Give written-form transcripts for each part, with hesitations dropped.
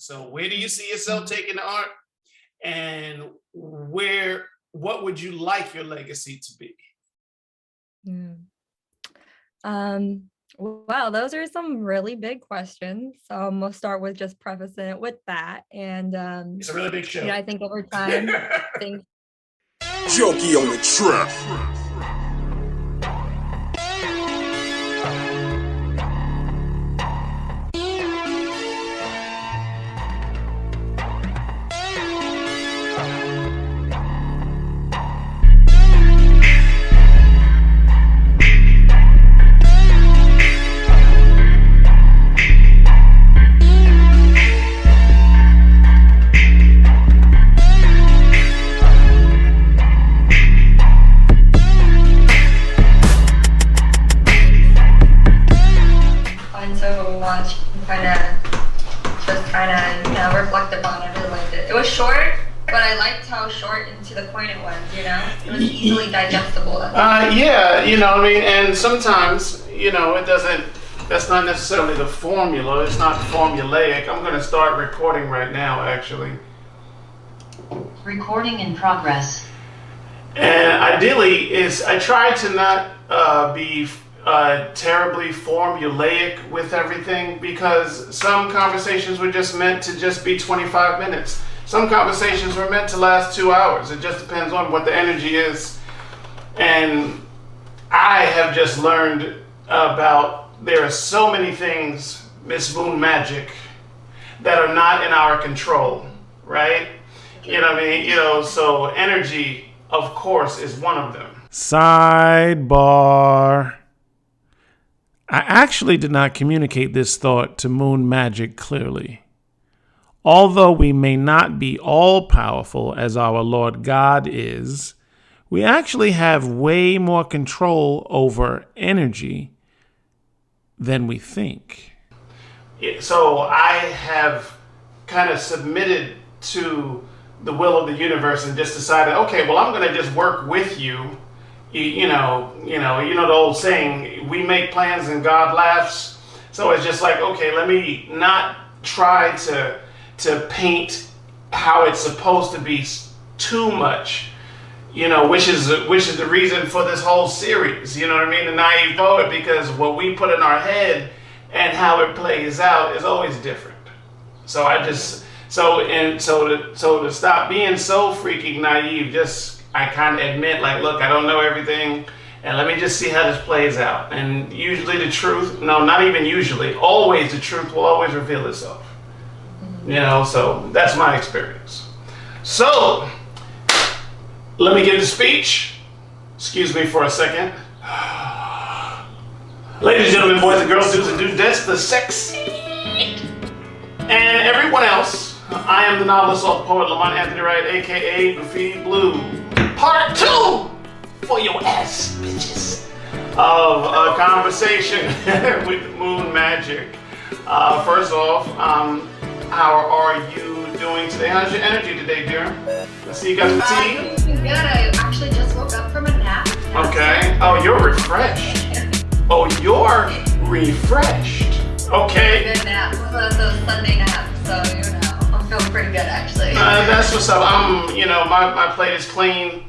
So where do you see yourself taking the art? And what would you like your legacy to be? Mm. Well, those are some really big questions. So I'm gonna start with just prefacing it with that. And It's a really big show. I think over time things Junkie on the track. fun to watch and kind of reflect upon. I really liked it. It was short, but I liked how short and to the point it was, It was easily digestible. Yeah, I mean, and sometimes, it doesn't, that's not necessarily the formula. It's not formulaic. I'm going to start recording right now, actually. Recording in progress. And ideally I try to not be terribly formulaic with everything, because some conversations were just meant to just be 25 minutes. Some conversations were meant to last 2 hours. It just depends on what the energy is. And I have just learned about, there are so many things, Miss Moon Magic, that are not in our control, right? You know what I mean? So energy, of course, is one of them. Sidebar. I actually did not communicate this thought to Moon Magic clearly. Although we may not be all-powerful as our Lord God is, we actually have way more control over energy than we think. So I have kind of submitted to the will of the universe and just decided, okay, well, I'm going to just work with you. You know the old saying, we make plans and God laughs. So it's just like, okay, let me not try to paint how it's supposed to be too much, which is the reason for this whole series, you know what I mean? The naive poet, because what we put in our head and how it plays out is always different. So to stop being so freaking naive, I kind of admit, like, look, I don't know everything, and let me just see how this plays out. And usually the truth, no, not even usually, always the truth will always reveal itself. So that's my experience. So, let me give the speech. Excuse me for a second. Ladies and gentlemen, boys and girls, dudes and dudettes, the sex, and everyone else, I am the novelist, author, poet, Lamont Anthony Wright, a.k.a. Graffiti Bleu. Part 2 for your ass, bitches, of a conversation with Moon Magic. First off, how are you doing today? How's your energy today, dear? I see you got the tea. I'm doing good. I actually just woke up from a nap. Okay. Oh, you're refreshed. Okay. Good nap. One of those Sunday naps, so I'm feeling pretty good actually. That's what's up. My plate is clean,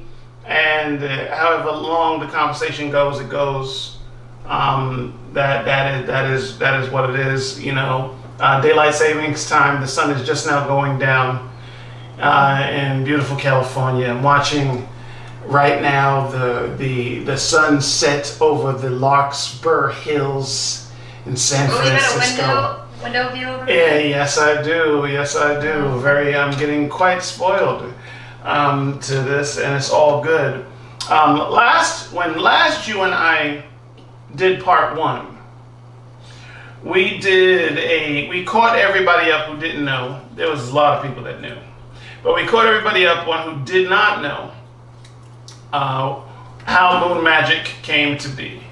and however long the conversation goes, it goes. That is what it is. Daylight savings time. The sun is just now going down in beautiful California. I'm watching right now the sun set over the Larkspur Hills in San Francisco. You got a window view over there? Yes I do. I'm getting quite spoiled to this, and it's all good. When last you and I did part 1, we caught everybody up who didn't know. There was a lot of people that knew, but we caught everybody up one who did not know how Moon Magic came to be.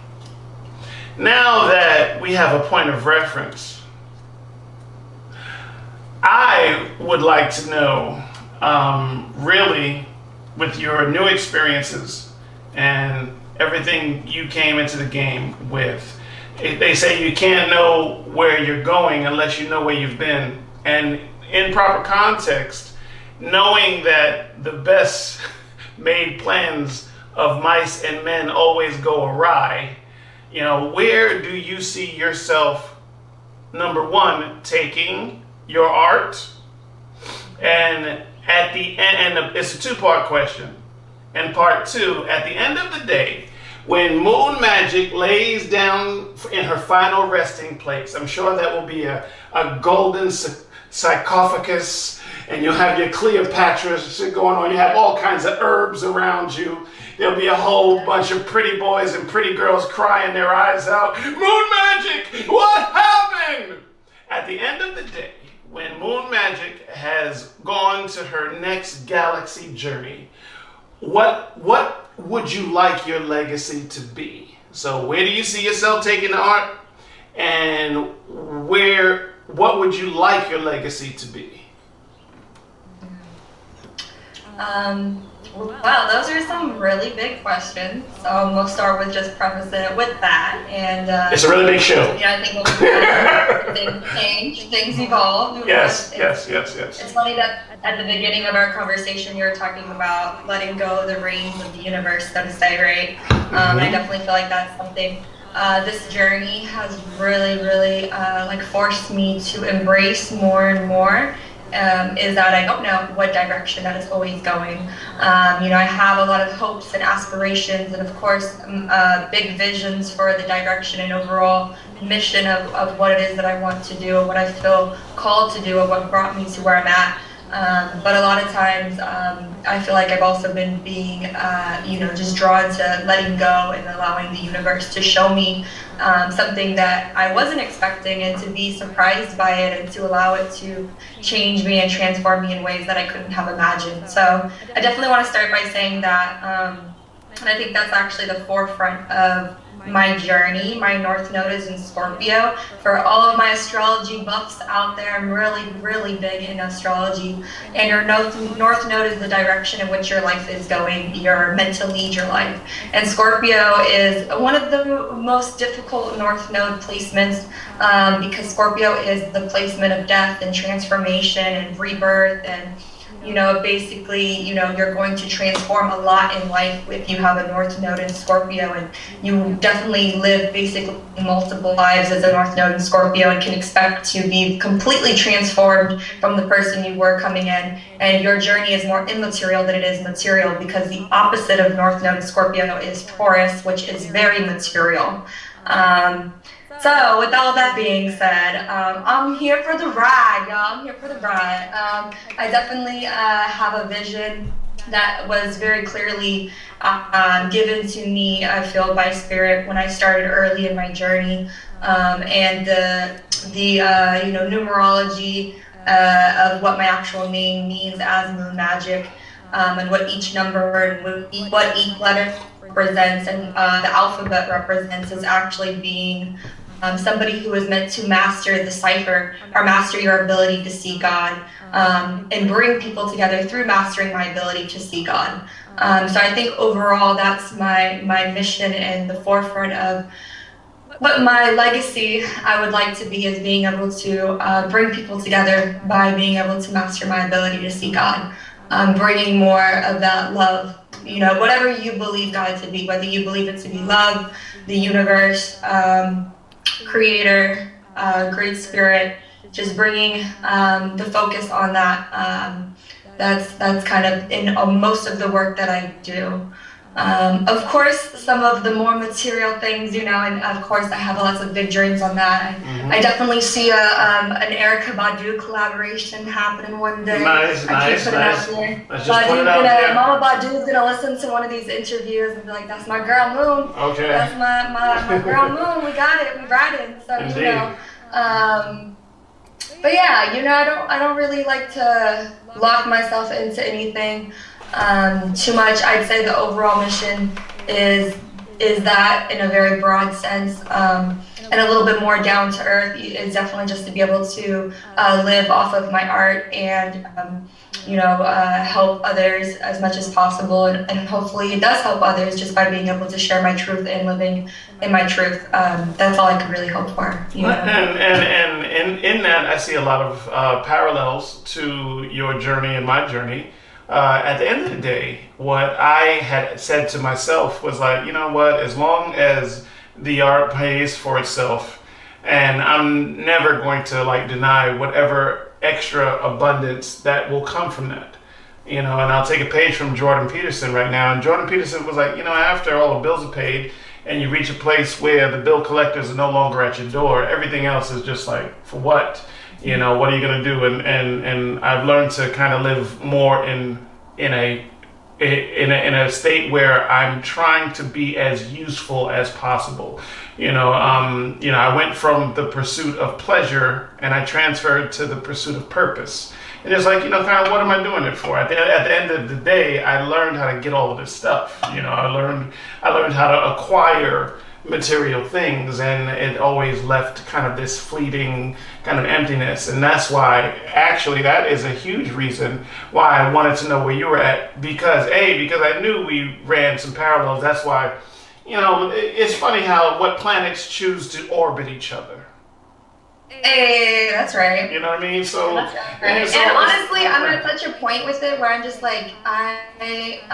Now that we have a point of reference, I would like to know, really, with your new experiences and everything you came into the game with. They say you can't know where you're going unless you know where you've been. And in proper context, knowing that the best made plans of mice and men always go awry, where do you see yourself, number one, taking your art? And at the end, and it's a two-part question. And part two, at the end of the day, when Moon Magic lays down in her final resting place, I'm sure that will be a golden sarcophagus, and you'll have your Cleopatra shit going on. You have all kinds of herbs around you. There'll be a whole bunch of pretty boys and pretty girls crying their eyes out. Moon Magic, what happened? At the end of the day, when Moon Magic has gone to her next galaxy journey, what would you like your legacy to be? So where do you see yourself taking the art? And what would you like your legacy to be? Wow, those are some really big questions. So we'll start with just prefacing it with that. And it's a really big show. I think things change, things evolve. Yes. It's funny that at the beginning of our conversation, you were talking about letting go of the reins of the universe, so to say, right? I definitely feel like that's something. This journey has really forced me to embrace more and more. Is that I don't know what direction that is always going. I have a lot of hopes and aspirations, and of course, big visions for the direction and overall mission of what it is that I want to do, and what I feel called to do, and what brought me to where I'm at. But a lot of times, I feel like I've also been being, just drawn to letting go and allowing the universe to show me something that I wasn't expecting, and to be surprised by it, and to allow it to change me and transform me in ways that I couldn't have imagined. So I definitely want to start by saying that, and I think that's actually the forefront of my journey. My North Node is in Scorpio. For all of my astrology buffs out there, I'm really big in astrology. And your North Node is the direction in which your life is going. You're meant to lead your life. And Scorpio is one of the most difficult North Node placements, because Scorpio is the placement of death and transformation and rebirth, and basically, you're going to transform a lot in life if you have a North Node in Scorpio, and you definitely live basically multiple lives as a North Node in Scorpio, and can expect to be completely transformed from the person you were coming in. And your journey is more immaterial than it is material, because the opposite of North Node in Scorpio is Taurus, which is very material. So with all that being said, I'm here for the ride, y'all. I'm here for the ride. I definitely have a vision that was very clearly given to me, I feel, by Spirit when I started early in my journey. And the numerology of what my actual name means as Moon Magic, and what each number and what each letter represents, and the alphabet represents, is actually being somebody who is meant to master the cipher, or master your ability to see God, and bring people together through mastering my ability to see God. So I think overall that's my mission, and the forefront of what my legacy I would like to be, is being able to bring people together by being able to master my ability to see God, bringing more of that love, whatever you believe God to be, whether you believe it to be love, the universe, Creator, Great Spirit, just bringing the focus on that. That's kind of in most of the work that I do. Of course, some of the more material things, and of course I have lots of big dreams on that. I definitely see an Erykah Badu collaboration happening one day. Nice. Let's just put it out there. Mama Badu's gonna listen to one of these interviews and be like, "That's my girl Moon. Okay. That's my girl Moon. We got it. We riding." So Indeed. But yeah, I don't really like to lock myself into anything too much. I'd say the overall mission is is that in a very broad sense, and a little bit more down to earth is definitely just to be able to live off of my art and help others as much as possible, and hopefully it does help others just by being able to share my truth and living in my truth. That's all I could really hope for. And in that, I see a lot of parallels to your journey and my journey. At the end of the day, what I had said to myself was like, you know what, as long as the art pays for itself, and I'm never going to like deny whatever extra abundance that will come from that. And I'll take a page from Jordan Peterson right now. And Jordan Peterson was like, after all the bills are paid and you reach a place where the bill collectors are no longer at your door, everything else is just like, for what? What are you going to do? And I've learned to kind of live more in a state where I'm trying to be as useful as possible. I went from the pursuit of pleasure and I transferred to the pursuit of purpose. And it's like, kind of what am I doing it for? At the end of the day, I learned how to get all of this stuff. I learned how to acquire material things, and it always left kind of this fleeting kind of emptiness. And that's why, actually, that is a huge reason why I wanted to know where you were at, because I knew we ran some parallels. That's why, it's funny how what planets choose to orbit each other. Hey, that's right. You know what I mean? So, that's right. And honestly, I'm at such a point with it where I'm just like, I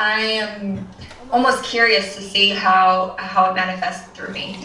am almost curious to see how it manifests through me,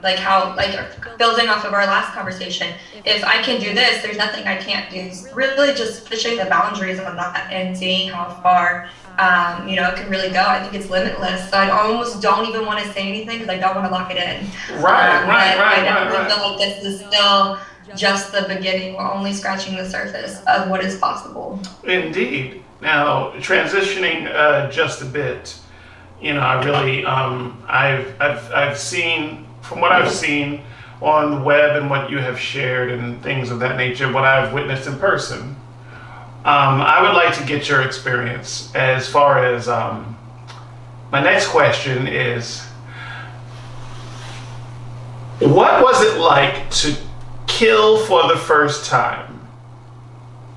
like how, like building off of our last conversation, if I can do this, there's nothing I can't do. It's really just pushing the boundaries of that and seeing how far it can really go. I think it's limitless. So I almost don't even want to say anything because I don't want to lock it in. Right. I definitely feel like this is still just the beginning. We're only scratching the surface of what is possible. Indeed. Now, transitioning just a bit, I really, I've seen, from what I've seen on the web and what you have shared and things of that nature, what I've witnessed in person, I would like to get your experience as far as, my next question is, what was it like to kill for the first time?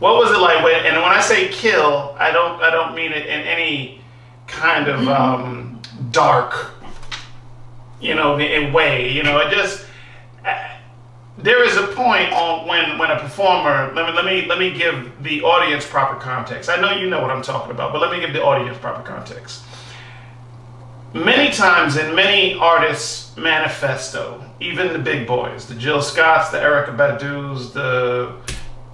What was it like and when I say kill, I don't mean it in any kind of dark, way. It just there is a point on when a performer. Let me give the audience proper context. I know you know what I'm talking about, but let me give the audience proper context. Many times in many artists' manifesto, even the big boys, the Jill Scotts, the Erykah Badu's, the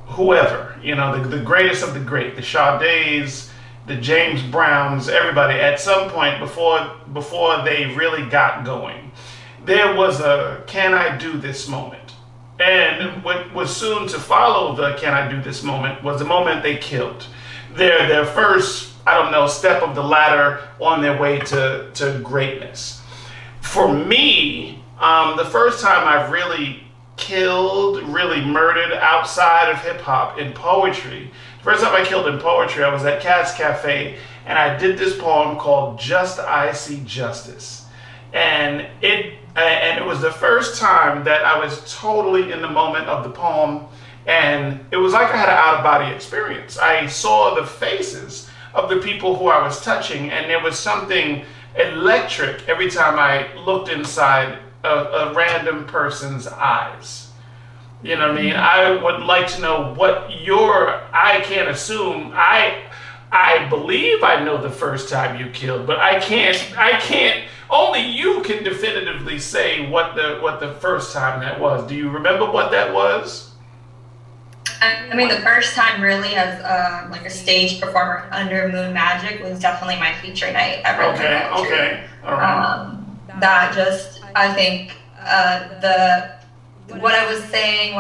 whoever, the greatest of the great, the Sade's, the James Browns, everybody, at some point before they really got going, there was a can I do this moment. And what was soon to follow the can I do this moment was the moment they killed. Their first, step of the ladder on their way to greatness. For me, the first time I've really killed, really murdered outside of hip-hop in poetry. First time I killed in poetry, I was at Cat's Cafe, and I did this poem called Just I See Justice. And it was the first time that I was totally in the moment of the poem, and it was like I had an out-of-body experience. I saw the faces of the people who I was touching, and there was something electric every time I looked inside a random person's eyes. You know what I mean? I would like to know what I can't assume, I believe I know the first time you killed, but I can't, only you can definitively say what the first time that was. Do you remember what that was? I mean, the first time really as like a stage performer under Moon Magic was definitely my feature night at Red Moon. Okay, all right. That just, I think, what I was saying,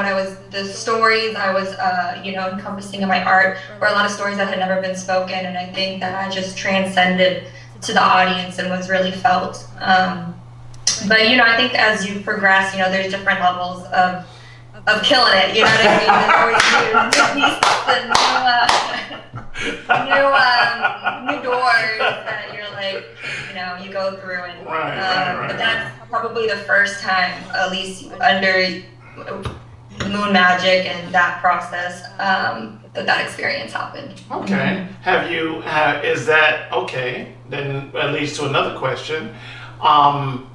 the stories I was, encompassing in my art were a lot of stories that had never been spoken, and I think that I just transcended to the audience and was really felt. But I think as you progress, there's different levels of killing it, you know what I mean? There's always new doors that you're like, you go through, and probably the first time, at least under Moon Magic and that process, that experience happened. Okay. Have you? Is that okay? Then that leads to another question. How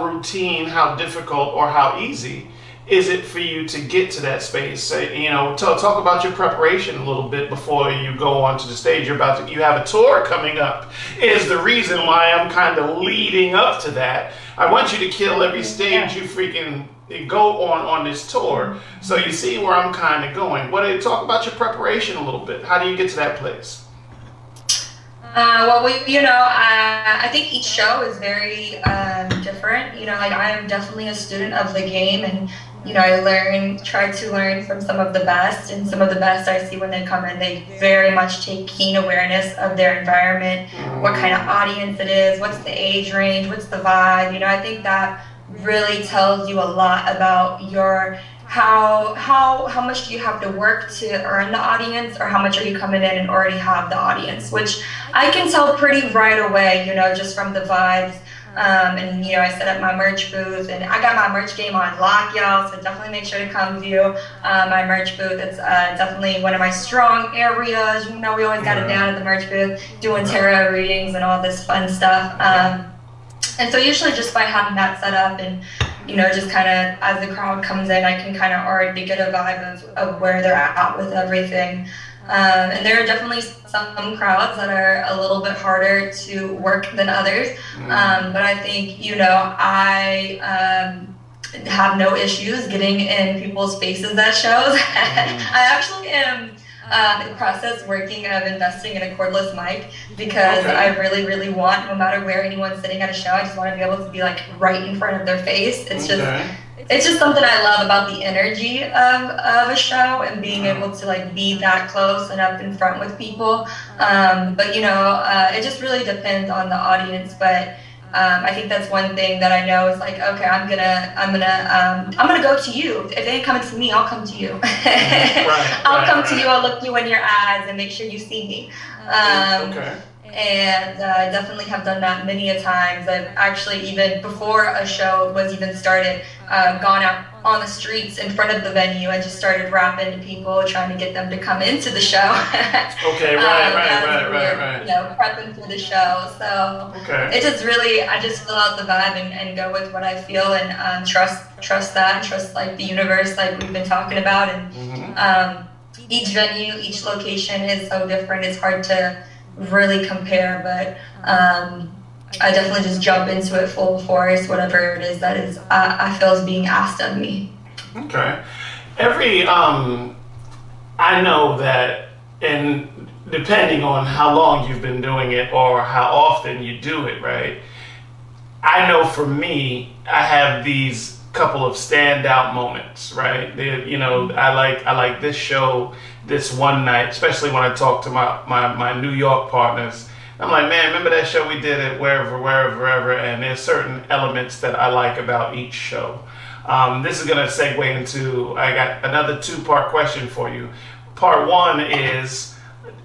routine, how difficult, or how easy is it for you to get to that space? Talk about your preparation a little bit before you go onto the stage. You have a tour coming up. Is the reason why I'm kind of leading up to that. I want you to kill every stage you freaking go on this tour, so you see where I'm kind of going. Talk about your preparation a little bit. How do you get to that place? I think each show is very different. Like I am definitely a student of the game, and I try to learn from some of the best, and some of the best I see when they come in, they very much take keen awareness of their environment, what kind of audience it is, what's the age range, what's the vibe. I think that really tells you a lot about your how much do you have to work to earn the audience, or how much are you coming in and already have the audience, which I can tell pretty right away, just from the vibes. I set up my merch booth, and I got my merch game on lock, y'all, so definitely make sure to come view my merch booth. It's definitely one of my strong areas. We always got it down at the merch booth, doing tarot readings and all this fun stuff. And so usually just by having that set up and, just kind of as the crowd comes in, I can kind of already get a vibe of where they're at with everything. And there are definitely some crowds that are a little bit harder to work than others. But I think, I have no issues getting in people's faces at shows. I actually am in the process working of investing in a cordless mic, because I really, really want, no matter where anyone's sitting at a show, I just want to be able to be like right in front of their face. It's just something I love about the energy of a show, and being able to like be that close and up in front with people. But it just really depends on the audience. But I think that's one thing that I know is like, okay, I'm gonna go to you. If they ain't coming to me, I'll come to you. I'll come to you. I'll look you in your eyes and make sure you see me. And I definitely have done that many a times. I've actually, even before a show was even started, gone out on the streets in front of the venue and just started rapping to people, trying to get them to come into the show. Right. Prepping for the show. So it just really, I just fill out the vibe and go with what I feel, and trust like the universe, like we've been talking about. And each venue, each location is so different. It's hard to really compare, but I definitely just jump into it full force, whatever it is that is I feel is being asked of me. Okay. I know that, and depending on how long you've been doing it or how often you do it, right? I know for me, I have these couple of standout moments, right? I like this show this one night, especially when I talk to my New York partners. I'm like, man, remember that show we did at wherever, and there's certain elements that I like about each show. This is gonna segue into, I got another 2-part question for you. Part 1 is,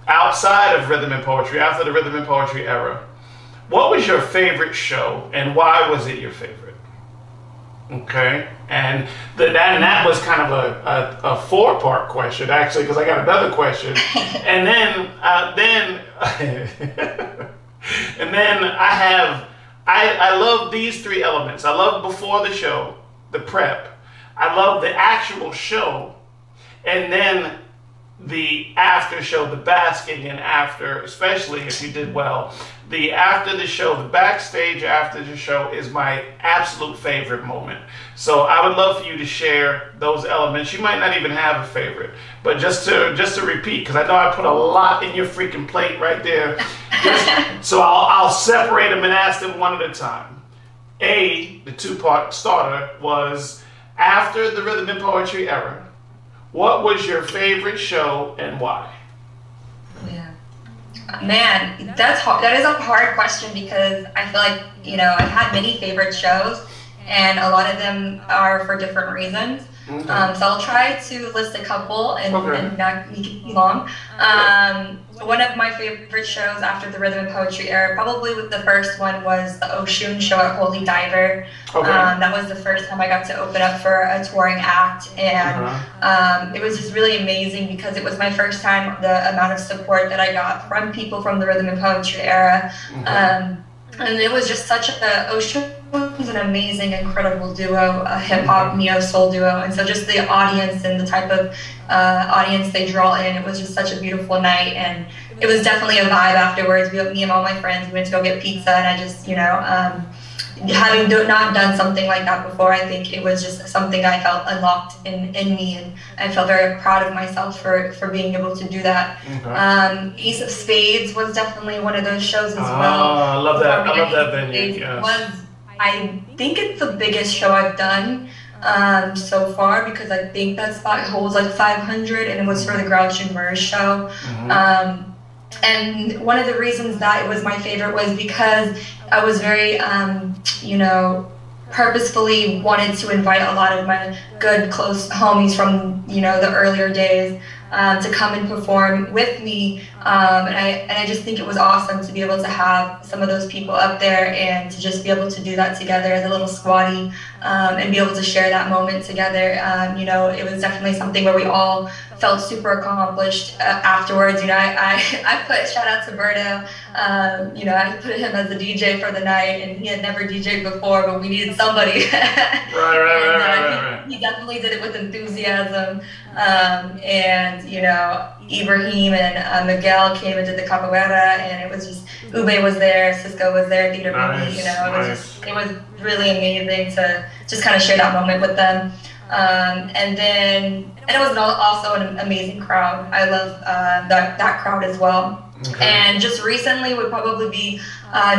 outside of rhythm and poetry, after the rhythm and poetry era, what was your favorite show, and why was it your favorite? Okay, and that was kind of a 4-part question, actually, because I got another question, and then and then I love these 3 elements. I love before the show, the prep. I love the actual show, and then the after show, the basking and after, especially if you did well. The after the show, the backstage after the show is my absolute favorite moment. So I would love for you to share those elements. You might not even have a favorite, but just to repeat, because I know I put a lot in your freaking plate right there. So I'll separate them and ask them one at a time. The 2-part starter was, after the rhythm and poetry era, what was your favorite show and why? Yeah. Man, that's hard. That is a hard question, because I feel like, I've had many favorite shows, and a lot of them are for different reasons. So I'll try to list a couple and not make it too long. one of my favorite shows after the rhythm and poetry era, probably with the first one, was the Oshun show at Holy Diver. Okay. That was the first time I got to open up for a touring act, and it was just really amazing because it was my first time, the amount of support that I got from people from the rhythm and poetry era. And it was just such Oshun was an amazing, incredible duo, a hip hop neo soul duo, and so just the audience and the type of audience they draw in, it was just such a beautiful night, and it was definitely a vibe afterwards. Me and all my friends, we went to go get pizza, and I just, having not done something like that before, I think it was just something I felt unlocked in me, and I felt very proud of myself for being able to do that. Ace of Spades was definitely one of those shows as well. I love that. I love that venue. Yes. I think it's the biggest show I've done so far, because I think that spot holds like 500, and it was for the Grouch and Murs show. And one of the reasons that it was my favorite was because I was very, purposefully wanted to invite a lot of my good, close homies from, the earlier days to come and perform with me. And I just think it was awesome to be able to have some of those people up there and to just be able to do that together as a little squaddy, and be able to share that moment together. It was definitely something where we all felt super accomplished afterwards. I put, shout out to Berto, I put him as the DJ for the night, and he had never DJed before, but we needed somebody. Right. He definitely did it with enthusiasm. And Ibrahim and Miguel came and did the capoeira, and it was just, Ube was there, Cisco was there, Theater Baby, it was really amazing to just kind of share that moment with them. And it was also an amazing crowd. I love that crowd as well. And just recently would probably be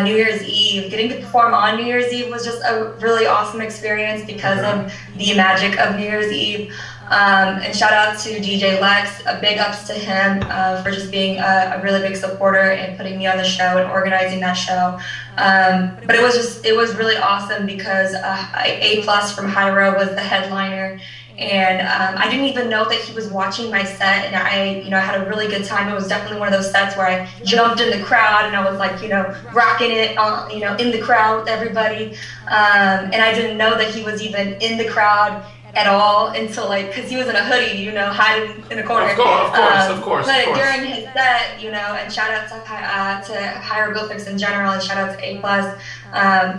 New Year's Eve. Getting to perform on New Year's Eve was just a really awesome experience because of the magic of New Year's Eve. And shout out to DJ Lex, a big ups to him for just being a really big supporter and putting me on the show and organizing that show. But it was really awesome because A+ from Hyro was the headliner. And I didn't even know that he was watching my set, and I had a really good time. It was definitely one of those sets where I jumped in the crowd and I was like, rocking it, in the crowd with everybody. And I didn't know that he was even in the crowd at all until because he was in a hoodie, hiding in a corner. Of course. But during his set, and shout out to hieroglyphics in general, and shout out to A+.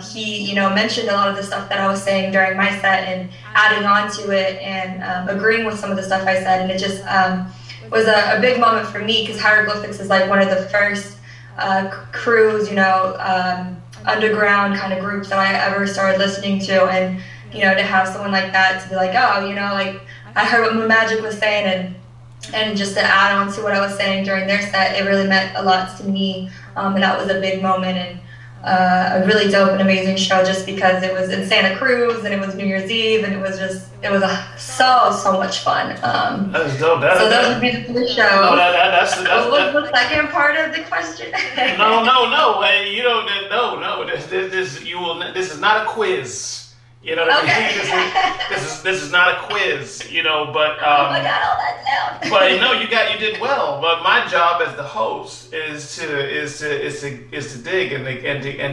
He, mentioned a lot of the stuff that I was saying during my set and adding on to it and agreeing with some of the stuff I said, and it just was a big moment for me because hieroglyphics is like one of the first crews, underground kind of groups that I ever started listening to, and to have someone like that to be like, oh, I heard what Moon Magic was saying, and just to add on to what I was saying during their set, it really meant a lot to me, and that was a big moment, and a really dope and amazing show just because it was in Santa Cruz and it was New Year's Eve, and it was so much fun. That's dope. Those would be the three shows. No, that's what was the second part of the question? No. You don't. No. This is not a quiz. You know what I mean? This is not a quiz, but oh my God, all that down. But you did well. But my job as the host is to dig and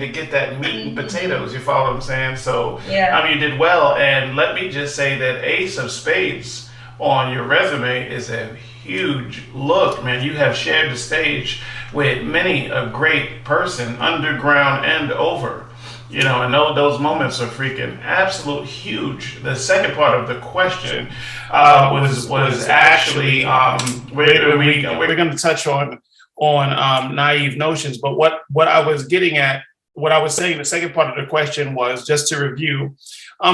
to get that meat and potatoes. You follow what I'm saying? So you did well. And let me just say that Ace of Spades on your resume is a huge look, man. You have shared the stage with many a great person, underground and over. And those moments are freaking absolute huge. The second part of the question was actually we're going to touch on naive notions, but what I was getting at, what I was saying, the second part of the question was, just to review,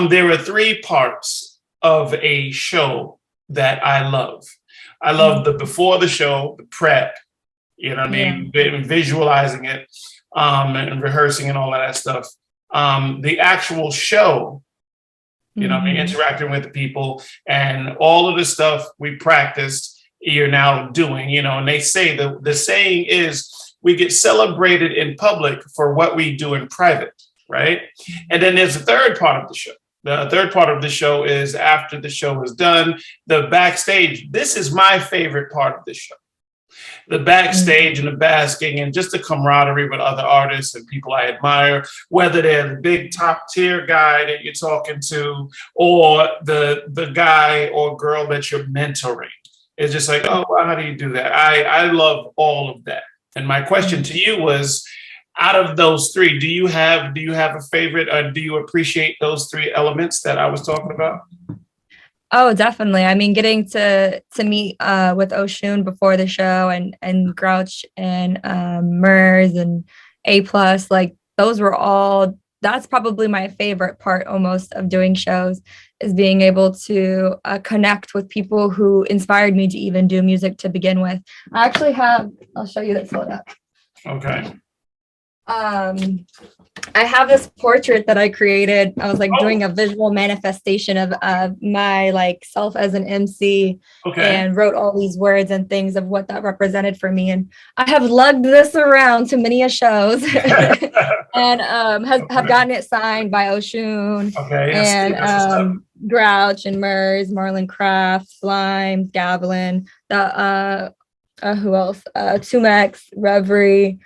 there are three parts of a show that I love. I love the before the show, the prep, visualizing it, and rehearsing and all of that stuff. The actual show, interacting with the people and all of the stuff we practiced, you're now doing, and they say the saying is we get celebrated in public for what we do in private, right? And then there's the third part of the show. The third part of the show is after the show is done, the backstage. This is my favorite part of the show. The backstage and the basking and just the camaraderie with other artists and people I admire, whether they're the big top tier guy that you're talking to or the guy or girl that you're mentoring. It's just like, oh, well, how do you do that? I love all of that. And my question to you was, out of those three, do you have a favorite, or do you appreciate those three elements that I was talking about? Oh, definitely. I mean, getting to meet with Oshun before the show and Grouch and Mers and A plus, like those were all, that's probably my favorite part almost of doing shows, is being able to connect with people who inspired me to even do music to begin with. I actually have, I'll show you this photo. Okay. I have this portrait that I created. I was like doing a visual manifestation of my like self as an MC, and wrote all these words and things of what that represented for me. And I have lugged this around to many a shows and have gotten it signed by Oshun and Grouch and Mers, Marlon Craft, Slimes, Gavilan, who else? Tumex, Reverie,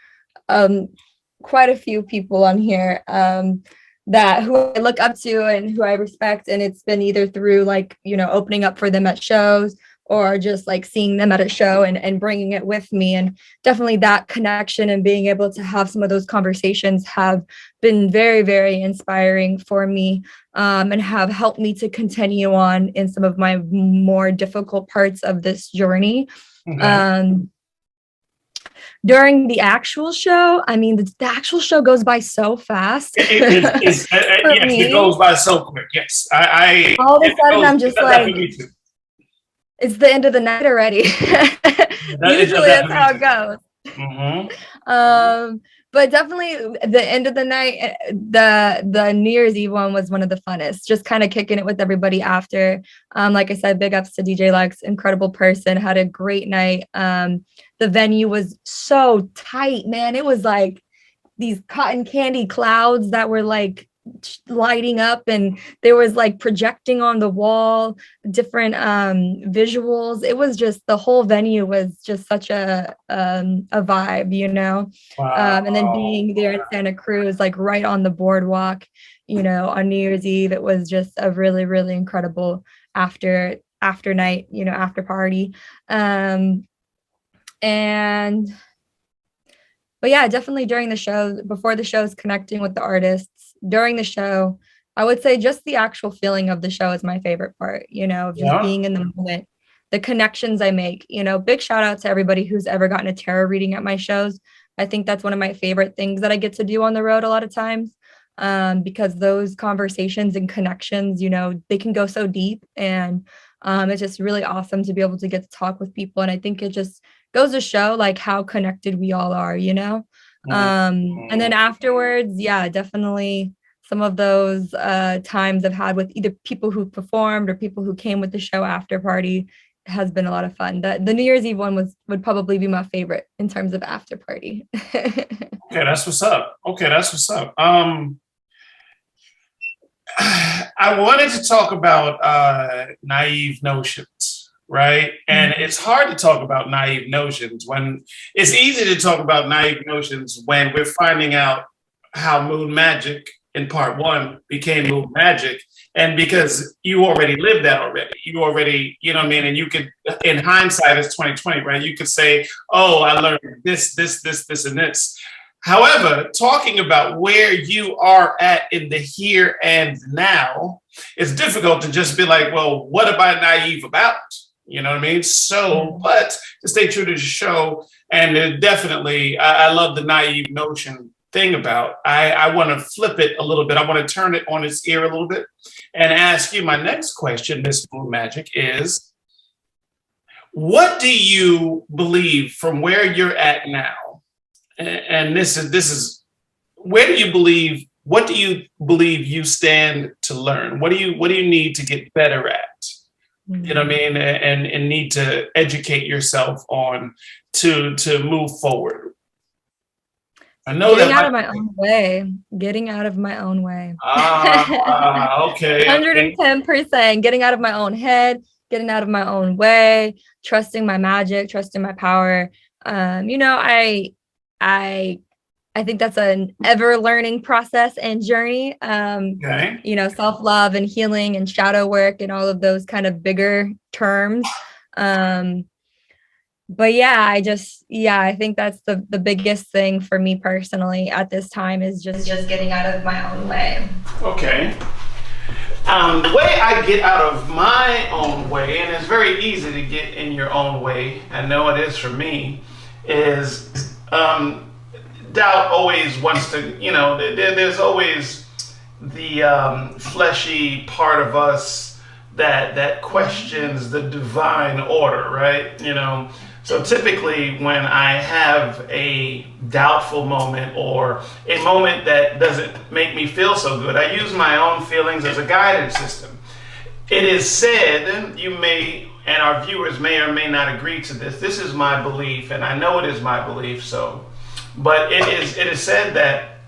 quite a few people on here that who I look up to and who I respect. And it's been either through like, you know, opening up for them at shows or just like seeing them at a show and bringing it with me. And definitely that connection and being able to have some of those conversations have been very, very inspiring for me, and have helped me to continue on in some of my more difficult parts of this journey. During the actual show, I mean, the actual show goes by so fast. It goes by so quick. Yes, all of a sudden, I'm just like, it's the end of the night already. Usually, that's how it goes. But definitely, the end of the night, the New Year's Eve one was one of the funnest. Just kind of kicking it with everybody after. Like I said, big ups to DJ Lex, incredible person. Had a great night. The venue was so tight, man. It was like these cotton candy clouds that were like lighting up, and there was like projecting on the wall different visuals. It was just, the whole venue was just such a vibe, you know. Wow. And then being there in Santa Cruz, like right on the boardwalk, you know, on New Year's Eve, it was just a really, really incredible after night, you know, after party. But yeah, definitely during the show, before the shows, connecting with the artists. During the show, I would say just the actual feeling of the show is my favorite part, you know, just being in the moment, the connections I make, you know. Big shout out to everybody who's ever gotten a tarot reading at my shows. I think that's one of my favorite things that I get to do on the road a lot of times, because those conversations and connections, you know, they can go so deep, and it's just really awesome to be able to get to talk with people. And I think it just goes to show like how connected we all are, you know. And then afterwards, yeah, definitely some of those times I've had with either people who performed or people who came with the show after party has been a lot of fun. The New Year's Eve one would probably be my favorite in terms of after party. Okay, that's what's up. I wanted to talk about naive notions, right? And it's hard to talk about naive notions when it's easy to talk about naive notions when we're finding out how Moon Magic in part one became Moon Magic. And because you already lived that already, you already, you know what I mean? And you could, in hindsight, it's 2020, right? You could say, oh, I learned this, and this. However, talking about where you are at in the here and now, it's difficult to just be like, well, what am I naive about? You know what I mean? So, but to stay true to the show, and definitely, I love the naive notion thing about, I want to flip it a little bit. I want to turn it on its ear a little bit and ask you my next question, Miss Moon Magic, is what do you believe from where you're at now? And this is where do you believe, what do you believe you stand to learn? What do you need to get better at? You know what I mean? And need to educate yourself on to move forward. I know getting out of my own way. Getting out of my own way. Okay. 110%. Getting out of my own head, getting out of my own way, trusting my magic, trusting my power. I think that's an ever learning process and journey. Okay. Self-love and healing and shadow work and all of those kind of bigger terms. But yeah, I think that's the biggest thing for me personally at this time is just getting out of my own way. Okay. The way I get out of my own way, and it's very easy to get in your own way, I know it is for me, is doubt always wants to, there's always the fleshy part of us that questions the divine order, right? So typically when I have a doubtful moment or a moment that doesn't make me feel so good, I use my own feelings as a guidance system. It is said, you may, and our viewers may or may not agree to this. This is my belief, and I know it is my belief, but it is said that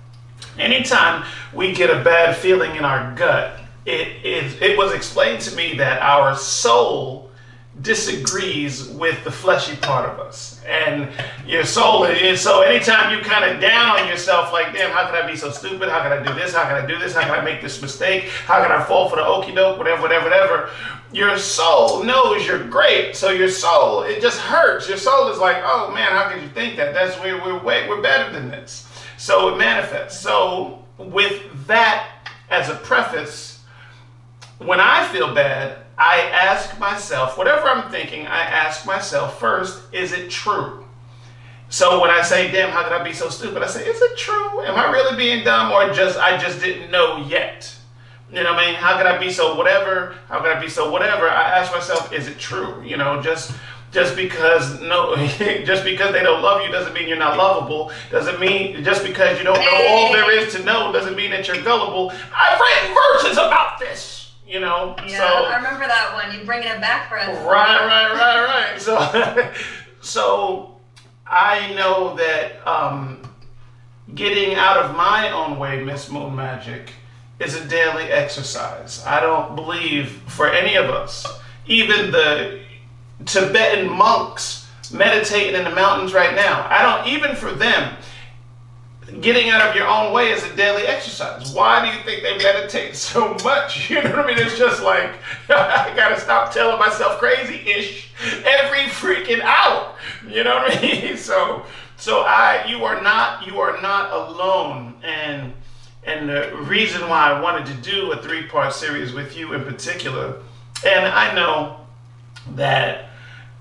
anytime we get a bad feeling in our gut, it was explained to me that our soul disagrees with the fleshy part of us, and your soul is, so anytime you kind of down on yourself, like, damn, how could I be so stupid, how could I do this, how could I do this, how could I make this mistake, how could I fall for the okie doke, whatever, your soul knows you're great. So your soul, it just hurts. Your soul is like, oh man, how could you think that? That's we're better than this. So it manifests. So with that as a preface, when I feel bad, I ask myself, whatever I'm thinking, I ask myself first, is it true? So when I say, damn, how could I be so stupid? I say, is it true? Am I really being dumb, or I just didn't know yet? You know what I mean? How could I be so whatever? How could I be so whatever? I ask myself, is it true? Just because just because they don't love you doesn't mean you're not lovable. Doesn't mean just because you don't know all there is to know doesn't mean that you're gullible. I've written verses about this. Yeah, so I remember that one. You bringing it back for us. Right. So I know that getting out of my own way, Miss Moon Magic, is a daily exercise. I don't believe for any of us, even the Tibetan monks meditating in the mountains right now, even for them, getting out of your own way is a daily exercise. Why do you think they meditate so much? You know what I mean? It's just like, I gotta stop telling myself crazy-ish every freaking hour. You know what I mean? So you are not alone. And the reason why I wanted to do a 3-part series with you in particular, and I know that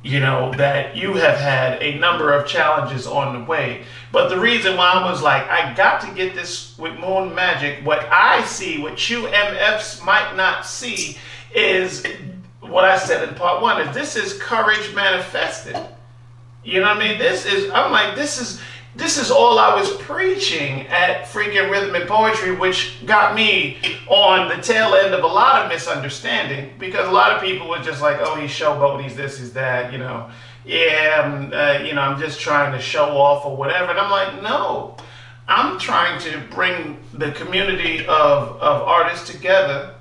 that you have had a number of challenges on the way. But the reason why I was like, I got to get this with Moon Magic, what I see, what you MFs might not see, is what I said in part 1, is this is courage manifested. You know what I mean? This is all I was preaching at freaking Rhythm and Poetry, which got me on the tail end of a lot of misunderstanding, because a lot of people were just like, oh, he's showboating, he's this, he's that, I'm just trying to show off or whatever. And I'm like, no, I'm trying to bring the community of artists together,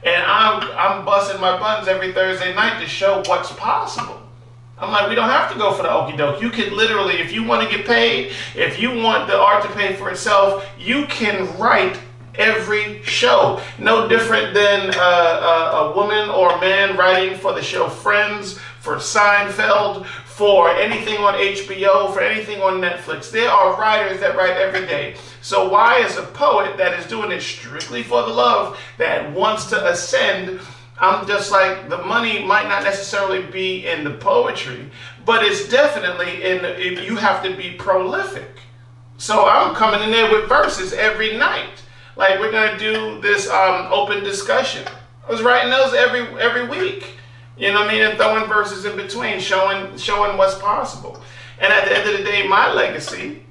and I'm busting my buns every Thursday night to show what's possible. I'm like, we don't have to go for the okie doke. You can literally, if you want to get paid, if you want the art to pay for itself, you can write every show. No different than a woman or man writing for the show Friends, for Seinfeld, for anything on HBO, for anything on Netflix. There are writers that write every day. So why, as a poet that is doing it strictly for the love, that wants to ascend, I'm just like, the money might not necessarily be in the poetry, but it's definitely you have to be prolific. So I'm coming in there with verses every night. Like, we're gonna do this open discussion. I was writing those every week. You know what I mean? And throwing verses in between, showing what's possible. And at the end of the day, my legacy,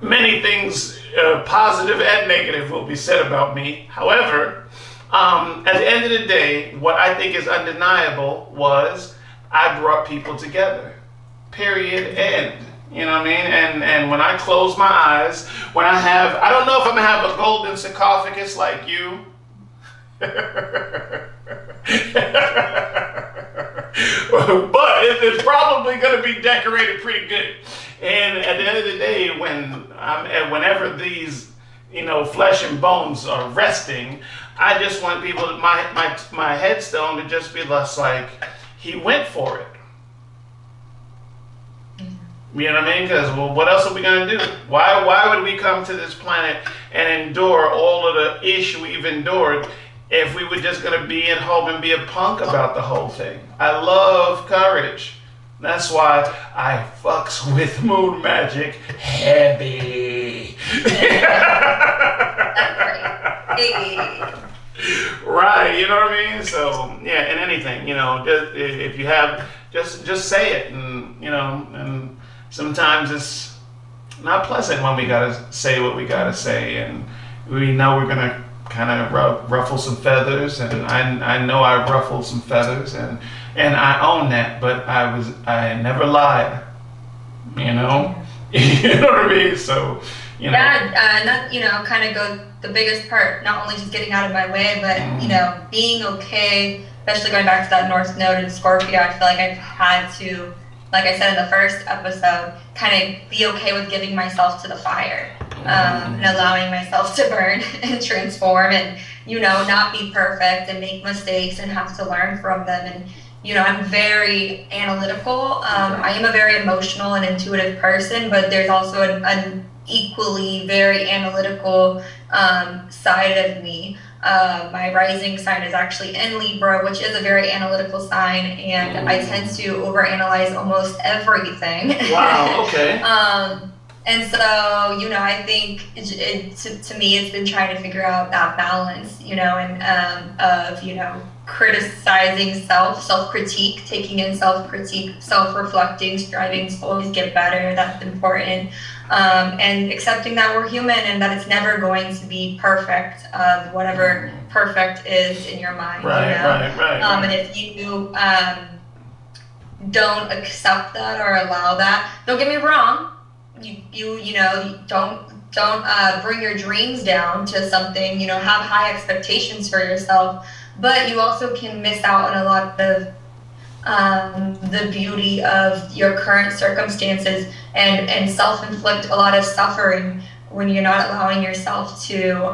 many things positive and negative will be said about me. However, at the end of the day, what I think is undeniable was I brought people together. Period. End. You know what I mean? And when I close my eyes, I don't know if I'm gonna have a golden sarcophagus like you. But it's probably going to be decorated pretty good. And at the end of the day, whenever these, flesh and bones are resting, I just want people, my headstone to just be less like, he went for it. You know what I mean? Because, what else are we going to do? Why would we come to this planet and endure all of the ish we've endured if we were just going to be at home and be a punk about the whole thing? I love courage. That's why I fucks with moon magic heavy. Right, you know what I mean? So, yeah, and anything, just, if you have, just say it, and sometimes it's not pleasant when we gotta say what we gotta say, and we know we're gonna kind of ruffle some feathers, and I know I ruffled some feathers, and I own that, but I never lied, you know what I mean? So, Yeah, and that, kind of goes the biggest part, not only just getting out of my way, but, being okay, especially going back to that North Node in Scorpio. I feel like I've had to, like I said in the first episode, kind of be okay with giving myself to the fire, and allowing myself to burn and transform, and, not be perfect and make mistakes and have to learn from them. And, I'm very analytical. I am a very emotional and intuitive person, but there's also an equally very analytical side of me. My rising sign is actually in Libra, which is a very analytical sign, and I tend to overanalyze almost everything. Wow, okay. And so, I think to me, it's been trying to figure out that balance, and of, criticizing self-critique, taking in self-critique, self-reflecting, striving to always get better. That's important. And accepting that we're human and that it's never going to be perfect, whatever perfect is in your mind. Right. And if you don't accept that or allow that, don't get me wrong, you don't bring your dreams down to something, have high expectations for yourself, but you also can miss out on a lot of the beauty of your current circumstances and self-inflict a lot of suffering when you're not allowing yourself to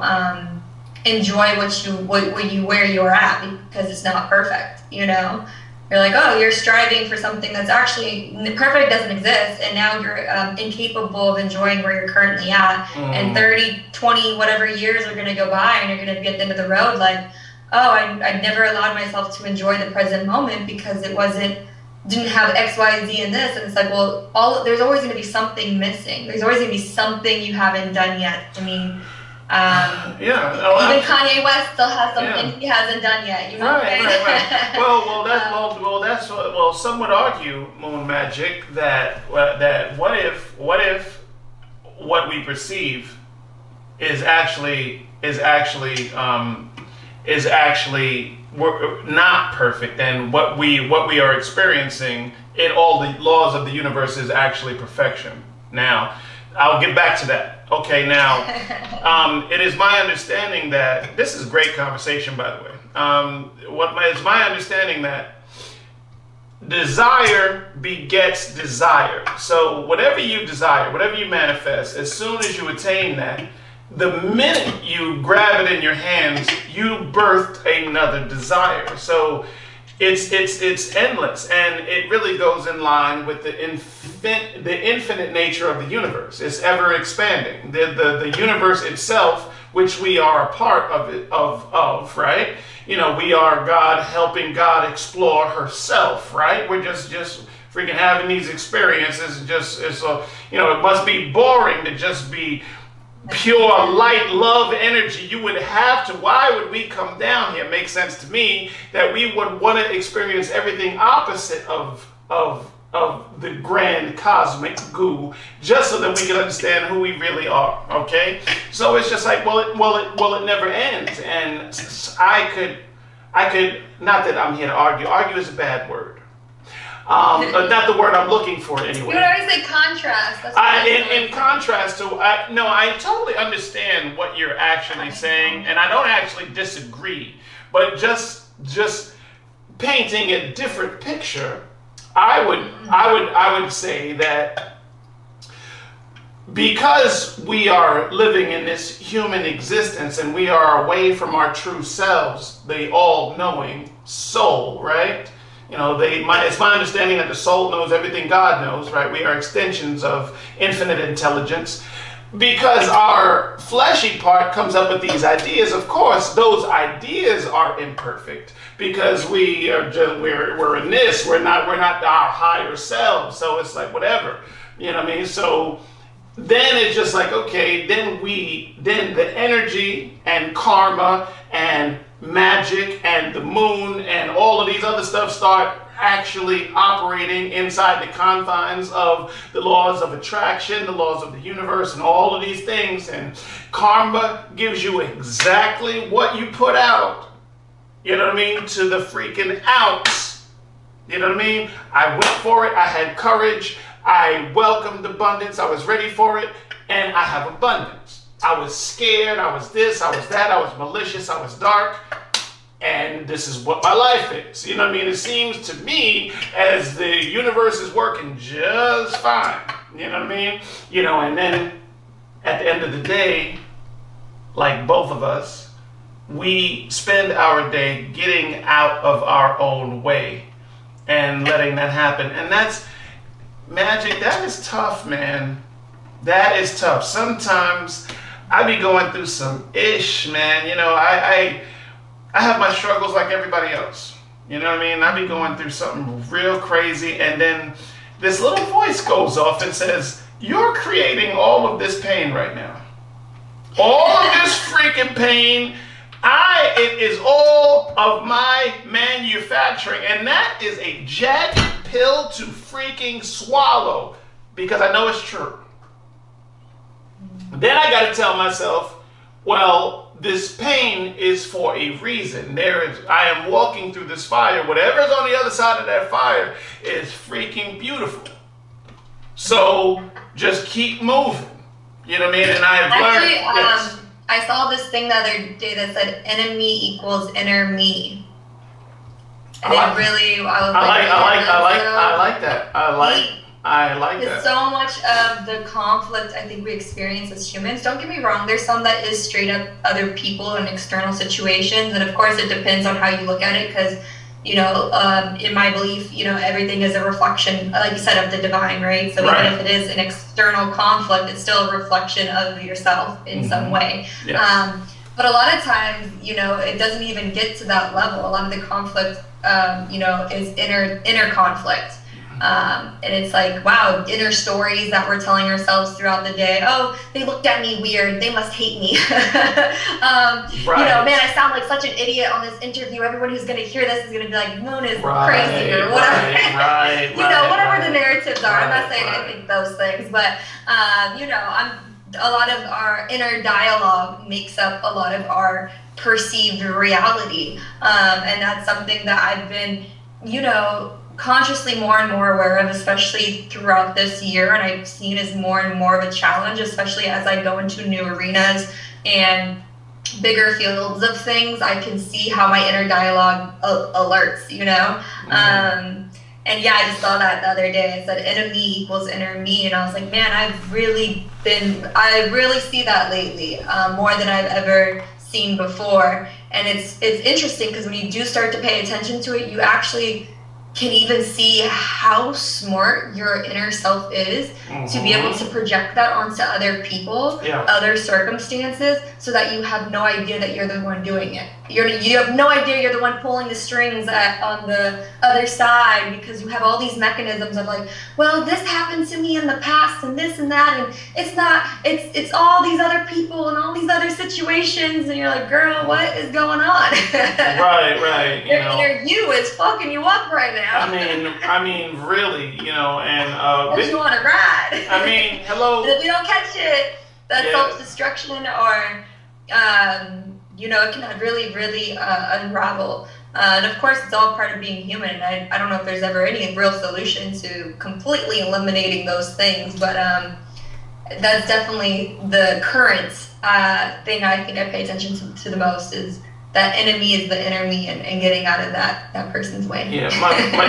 enjoy where you're at, because it's not perfect. You're like, oh, you're striving for something that's actually perfect, doesn't exist, and now you're incapable of enjoying where you're currently at. And 30, 20, whatever years are going to go by, and you're going to be at the end of the road like, oh, I never allowed myself to enjoy the present moment because it didn't have X, Y, Z in this. And it's like, well, there's always going to be something missing. There's always going to be something you haven't done yet. I mean, even Kanye West still has something he hasn't done yet. Right. Well, some would argue, Moon Magic, that what if what we perceive is actually not perfect, and what we are experiencing in all the laws of the universe is actually perfection. Now, I'll get back to that. Okay, now, it is my understanding that this is great conversation, by the way. It's my understanding that desire begets desire. So whatever you desire, whatever you manifest, as soon as you attain that, the minute you grab it in your hands, you birthed another desire. So it's endless, and it really goes in line with the infinite nature of the universe. It's ever expanding. The universe itself, which we are a part of, right? We are God helping God explore herself, right? We're just freaking having these experiences. It must be boring to just be pure light, love, energy. You would have to. Why would we come down here? It makes sense to me that we would want to experience everything opposite of the grand cosmic goo, just so that we can understand who we really are. Okay, so it's just like, it never ends. And I could not that I'm here to argue. Argue is a bad word. Not the word I'm looking for anyway. You would always say contrast. In contrast to, I totally understand what you're actually saying, and I don't actually disagree. But just painting a different picture, I would say that because we are living in this human existence and we are away from our true selves, the all-knowing soul, right? You know, it's my understanding that the soul knows everything God knows, right? We are extensions of infinite intelligence. Because our fleshy part comes up with these ideas, of course, those ideas are imperfect because we're in this, we're not our higher selves. So it's like whatever, you know what I mean? So then it's just like, okay, then the energy and karma and magic and the moon and all of these other stuff start actually operating inside the confines of the laws of attraction, the laws of the universe, and all of these things. And karma gives you exactly what you put out, you know what I mean, to the freaking ounce. You know what I mean? I went for it. I had courage. I welcomed abundance. I was ready for it. And I have abundance. I was scared. I was this. I was that. I was malicious. I was dark. And this is what my life is. You know what I mean? It seems to me as the universe is working just fine. You know what I mean? You know, and then at the end of the day, like both of us, we spend our day getting out of our own way and letting that happen. And that's magic. That is tough, man. That is tough. Sometimes I be going through some ish, man. You know, I have my struggles like everybody else. You know what I mean? I be going through something real crazy, and then this little voice goes off and says, you're creating all of this pain right now. All of this freaking pain, it is all of my manufacturing. And that is a jagged pill to freaking swallow, because I know it's true. Then I got to tell myself, well, this pain is for a reason. I am walking through this fire. Whatever's on the other side of that fire is freaking beautiful. So just keep moving. You know what I mean? And I've learned. Yes. I saw this thing the other day that said enemy equals inner me. And I like that. I like that. So much of the conflict I think we experience as humans, don't get me wrong, there's some that is straight up other people and external situations, and of course it depends on how you look at it, because, you know, in my belief, you know, everything is a reflection, like you said, of the divine, right? So even if it is an external conflict, it's still a reflection of yourself in some way. Yes. But a lot of times, you know, it doesn't even get to that level. A lot of the conflict, you know, is inner conflict. And it's like, wow, inner stories that we're telling ourselves throughout the day. Oh, they looked at me weird. They must hate me. You know, man, I sound like such an idiot on this interview. Everyone who's going to hear this is going to be like, Moon is crazy or whatever. You know, whatever the narratives are. I'm not saying I think those things, but, you know, a lot of our inner dialogue makes up a lot of our perceived reality. And that's something that I've been, you know, consciously more and more aware of, especially throughout this year, and I've seen it as more and more of a challenge, especially as I go into new arenas and bigger fields of things. I can see how my inner dialogue alerts, you know. And yeah, I just saw that the other day. It said enemy equals inner me, and I was like, man, I really see that lately, more than I've ever seen before. And it's interesting, because when you do start to pay attention to it, you actually can even see how smart your inner self is to be able to project that onto other people, other circumstances, so that you have no idea that you're the one doing it. You have no idea you're the one pulling the strings on the other side, because you have all these mechanisms of like, well, this happened to me in the past and this and that, and it's all these other people and all these other situations, and you're like, girl, what is going on? Right. Your inner you is fucking you up right now. I mean, really, you know, and you want to ride. I mean, hello. But if you don't catch it, that's self-destruction, or you know, it can really, really unravel. And of course, it's all part of being human. I don't know if there's ever any real solution to completely eliminating those things, but that's definitely the current thing I think I pay attention to the most, is that enemy is the enemy, and getting out of that person's way. Yeah,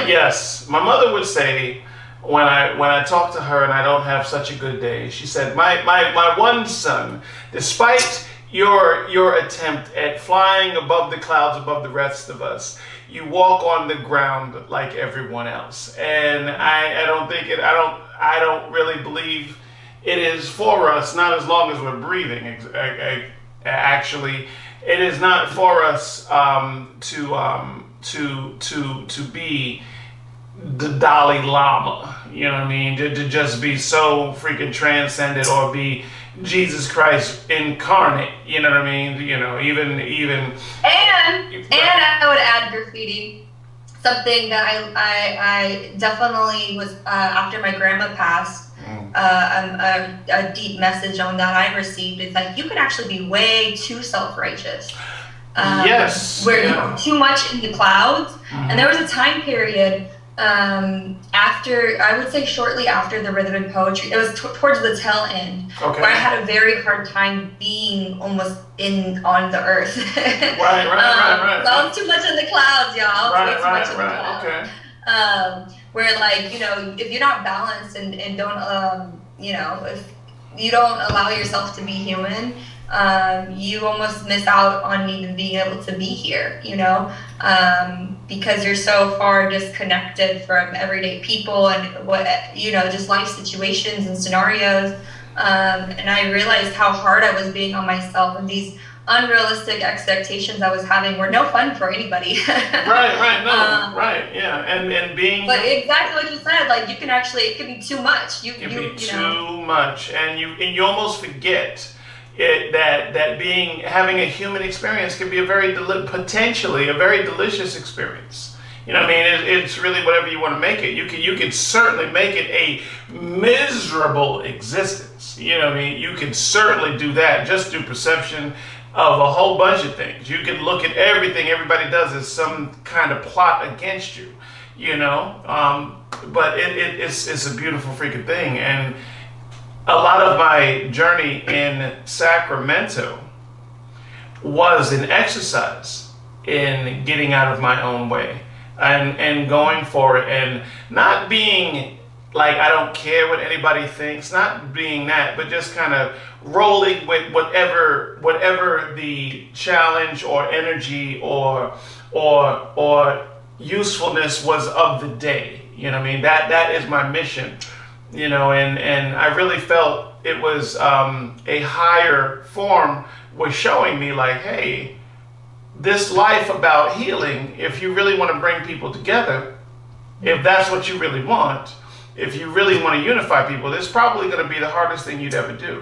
yes, my mother would say when I talk to her and I don't have such a good day, she said, my one son, despite your attempt at flying above the clouds above the rest of us, you walk on the ground like everyone else. And I don't really believe it is for us, not as long as we're breathing. Actually, it is not for us to be the Dalai Lama, you know what I mean? To just be so freaking transcendent, or be Jesus Christ incarnate, you know what I mean? You know, even. And I would add graffiti. Something that I definitely was after my grandma passed. A deep message on that I received is that you can actually be way too self-righteous. Yes. Where you're too much in the clouds. And there was a time period after, I would say shortly after the rhythm and poetry, it was towards the tail end, where I had a very hard time being almost on the earth. Right. So I was too much in the clouds, y'all. Right. Okay. Where, like, you know, if you're not balanced and don't, you know, if you don't allow yourself to be human, you almost miss out on even being able to be here, you know, because you're so far disconnected from everyday people and what, you know, just life situations and scenarios. And I realized how hard I was being on myself, and these unrealistic expectations I was having were no fun for anybody. Right, yeah, and being. But exactly what you said, like, you can actually, it can be too much. You know. Too much, and you almost forget that having a human experience can be potentially a very delicious experience. You know what I mean? It's really whatever you want to make it. You can certainly make it a miserable existence. You know what I mean? You can certainly do that just through perception of a whole bunch of things. You can look at everything everybody does as some kind of plot against you, you know? But it's a beautiful freaking thing. And a lot of my journey in Sacramento was an exercise in getting out of my own way and going for it, and not being like, I don't care what anybody thinks, not being that, but just kind of rolling with whatever the challenge or energy or usefulness was of the day. You know what I mean? That is my mission, you know, and I really felt it was a higher form was showing me, like, hey, this life about healing, if you really want to bring people together, if that's what you really want, if you really want to unify people, it's probably going to be the hardest thing you'd ever do.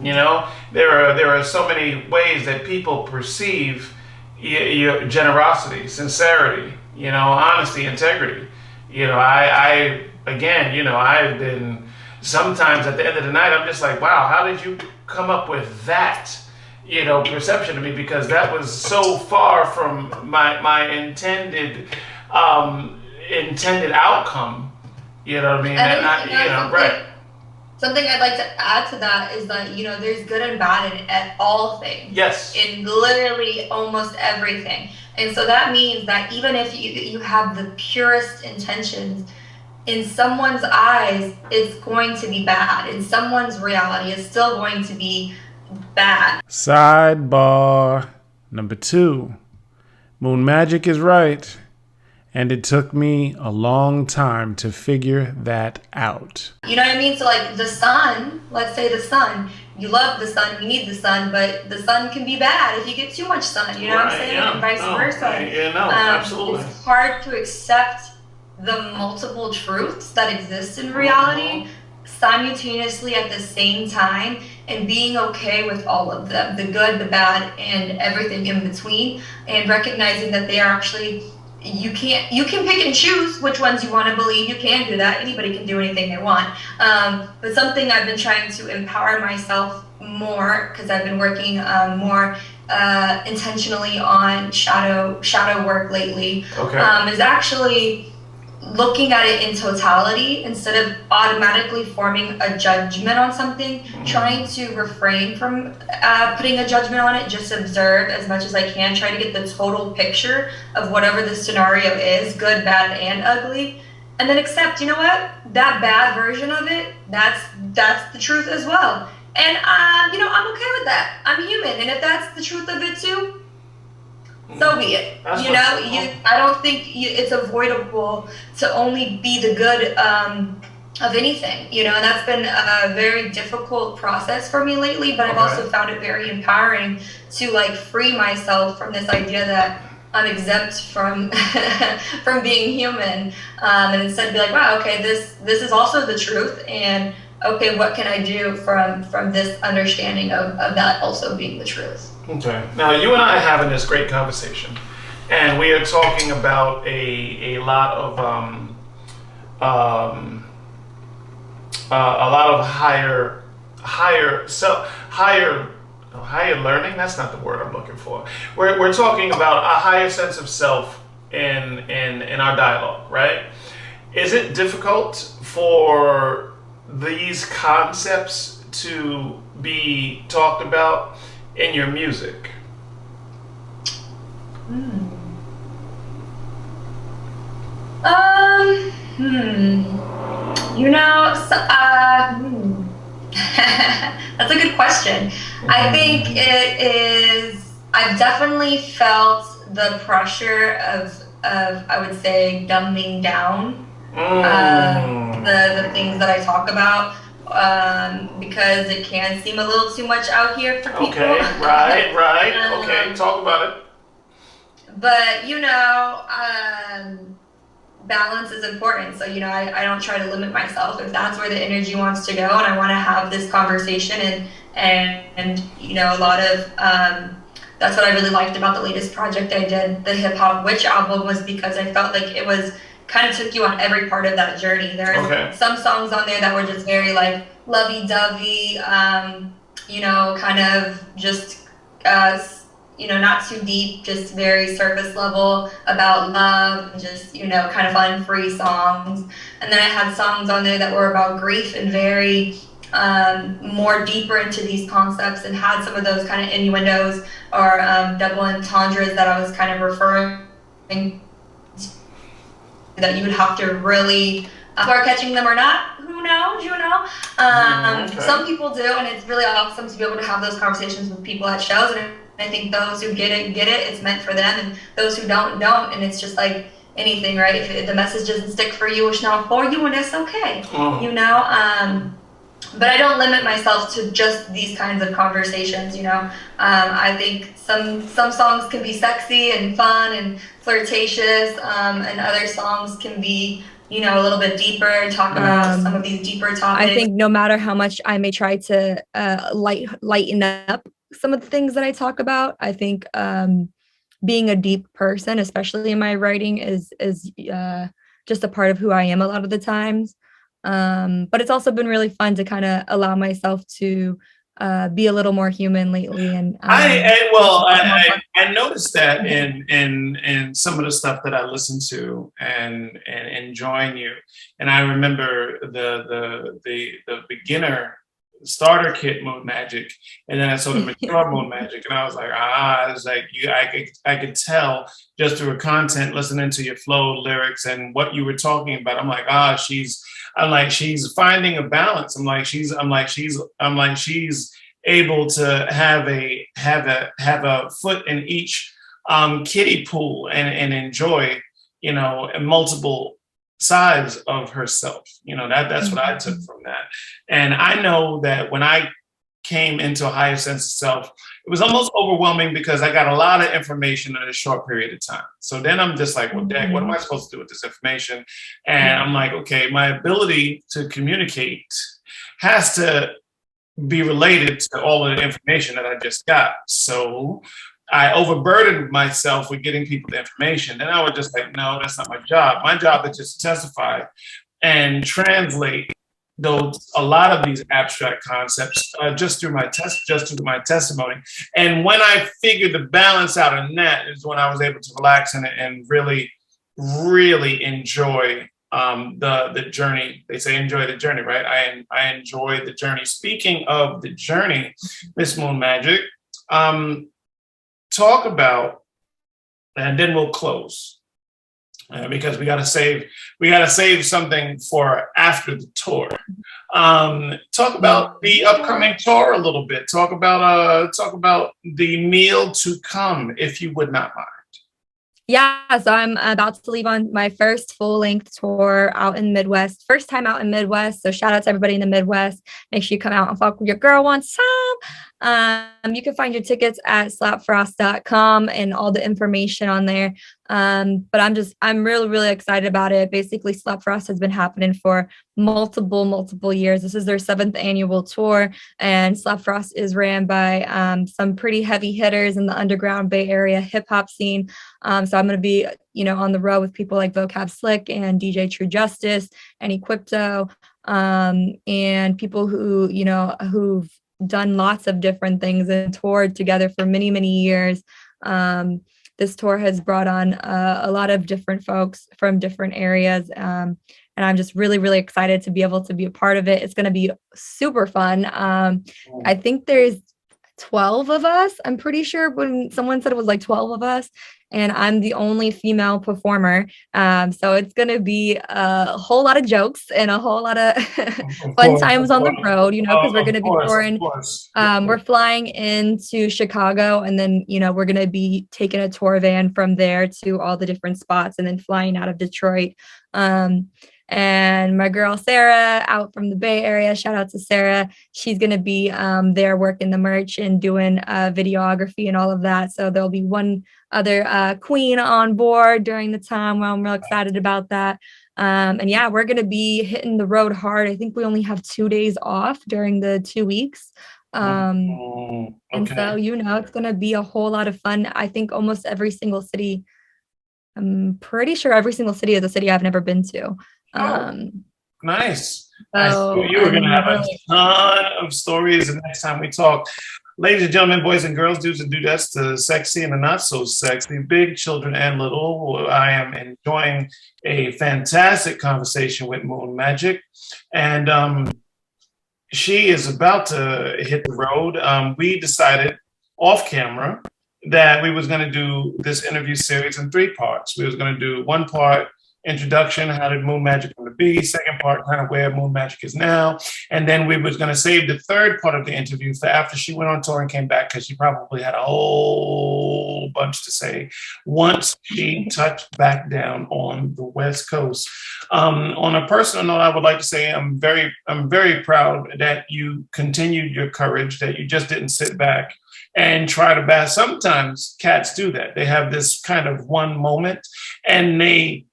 You know, there are so many ways that people perceive your generosity, sincerity, you know, honesty, integrity. You know, I again, you know, I've been, sometimes at the end of the night, I'm just like, wow, how did you come up with that, you know, perception of me? Because that was so far from my intended outcome, you know what I mean? Right. Something I'd like to add to that is that, you know, there's good and bad in all things. Yes. In literally almost everything. And so that means that even if you have the purest intentions, in someone's eyes, it's going to be bad. In someone's reality, it's still going to be bad. Sidebar number 2. Moon Magic is right. And it took me a long time to figure that out. You know what I mean? So, like, the sun, let's say the sun, you love the sun, you need the sun, but the sun can be bad if you get too much sun, you know what I'm saying? Yeah. And vice versa. Absolutely. It's hard to accept the multiple truths that exist in reality simultaneously at the same time, and being okay with all of them, the good, the bad, and everything in between, and recognizing that they are actually, you can pick and choose which ones you want to believe. You can do that. Anybody can do anything they want. But something I've been trying to empower myself more, because I've been working more intentionally on shadow work lately, is actually looking at it in totality instead of automatically forming a judgment on something, trying to refrain from putting a judgment on it, just observe as much as I can, try to get the total picture of whatever the scenario is, good, bad, and ugly, and then accept, you know what, that bad version of it, that's the truth as well. And I'm okay with that. I'm human, and if that's the truth of it too, so be it. I don't think it's avoidable to only be the good of anything, and that's been a very difficult process for me lately, but I've also found it very empowering to like free myself from this idea that I'm exempt from from being human, and instead be like, wow, okay, this is also the truth, and okay, what can I do from this understanding of that also being the truth? Okay. Now you and I are having this great conversation, and we are talking about a lot of higher learning. That's not the word I'm looking for. We're talking about a higher sense of self in our dialogue, right? Is it difficult for these concepts to be talked about in your music? That's a good question. I think it is. I've definitely felt the pressure of I would say dumbing down the things that I talk about, because it can seem a little too much out here for people. Okay, right. Okay, talk about it. But balance is important. So I don't try to limit myself. If that's where the energy wants to go, and I want to have this conversation, and a lot of that's what I really liked about the latest project I did, the Hip Hop Witch album, was because I felt like it was kind of took you on every part of that journey. There's some songs on there that were just very like lovey-dovey, kind of just not too deep, just very surface level about love, and just kind of fun, free songs. And then I had songs on there that were about grief and very more deeper into these concepts, and had some of those kind of innuendos or double entendres that I was kind of referring that you would have to really are catching them or not, who knows, Some people do, and it's really awesome to be able to have those conversations with people at shows, and I think those who get it, it's meant for them, and those who don't, and it's just like anything, right? If the message doesn't stick for you, it's not for you, and that's okay, but I don't limit myself to just these kinds of conversations, I think some songs can be sexy and fun and flirtatious, and other songs can be, a little bit deeper and talk about some of these deeper topics. I think no matter how much I may try to lighten up some of the things that I talk about, I think being a deep person, especially in my writing, is just a part of who I am a lot of the times. But it's also been really fun to kind of allow myself to be a little more human lately. And I noticed that in some of the stuff that I listened to and enjoying you. And I remember the beginner starter kit mode magic, and then I saw the mature mode magic, and I was like, it's like I could tell just through her content, listening to your flow, lyrics, and what you were talking about. I'm like, she's finding a balance. I'm like she's able to have a foot in each kiddie pool and enjoy multiple sides of herself. That's what I took from that. And I know that when I came into a higher sense of self, it was almost overwhelming because I got a lot of information in a short period of time. So then I'm just like, well, dang, what am I supposed to do with this information? And I'm like, okay, my ability to communicate has to be related to all of the information that I just got. So I overburdened myself with getting people the information. Then I was just like, no, that's not my job. My job is just to testify and translate a lot of these abstract concepts just through my testimony. And when I figured the balance out in that is when I was able to relax and really really enjoy the journey. They say enjoy the journey, right? I enjoy the journey. Speaking of the journey, Miss Moon Magic, talk about, and then we'll close. Because we gotta save something for after the tour. Talk about the upcoming tour a little bit. Talk about the meal to come, if you would not mind. Yeah, so I'm about to leave on my first full-length tour out in Midwest. First time out in Midwest. So shout out to everybody in the Midwest. Make sure you come out and fuck with your girl one time. You can find your tickets at slapfrost.com and all the information on there. But I'm really, really excited about it. Basically, Slap Frost has been happening for multiple years. This is their 7th annual tour, and Slap Frost is ran by some pretty heavy hitters in the underground Bay Area hip hop scene. So I'm going to be, on the road with people like Vocab Slick and DJ True Justice and Equipto, and people who, who've done lots of different things and toured together for many years. This tour has brought on a lot of different folks from different areas. And I'm just really, really excited to be able to be a part of it. It's going to be super fun. I think there's 12 of us. I'm pretty sure when someone said it was like 12 of us, and I'm the only female performer. So it's going to be a whole lot of jokes and a whole lot of fun times on the road, because we're going to be touring. We're flying into Chicago, and then, we're going to be taking a tour van from there to all the different spots and then flying out of Detroit. And my girl, Sarah, out from the Bay Area, shout out to Sarah. She's going to be there working the merch and doing videography and all of that. So there'll be one other queen on board during the time. Well, I'm real excited about that. And yeah, we're going to be hitting the road hard. I think we only have 2 days off during the 2 weeks. And so, it's going to be a whole lot of fun. I think almost every single city, I'm pretty sure every single city is a city I've never been to. Nice. So you were going to have a ton of stories the next time we talk. Ladies and gentlemen, boys and girls, dudes and dudettes, the sexy and the not so sexy, big children and little, I am enjoying a fantastic conversation with Moon Magic. And she is about to hit the road. We decided off camera that we was going to do this interview series in 3 parts. We was going to do 1 part, introduction, how did Moon Magic come to be? Second part, kind of where Moon Magic is now. And then we was going to save the 3rd part of the interview for after she went on tour and came back, because she probably had a whole bunch to say once she touched back down on the West Coast. On a personal note, I would like to say I'm very proud that you continued your courage, that you just didn't sit back and try to bash. Sometimes cats do that. They have this kind of one moment and they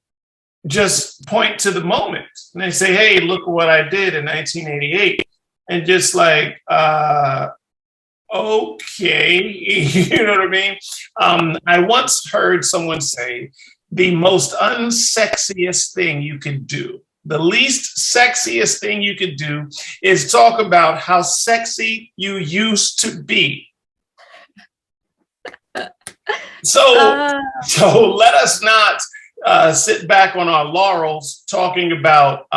just point to the moment and they say, hey, look what I did in 1988. And just like, okay, you know what I mean? I once heard someone say the most unsexiest thing you can do, the least sexiest thing you could do is talk about how sexy you used to be. So let us not sit back on our laurels talking about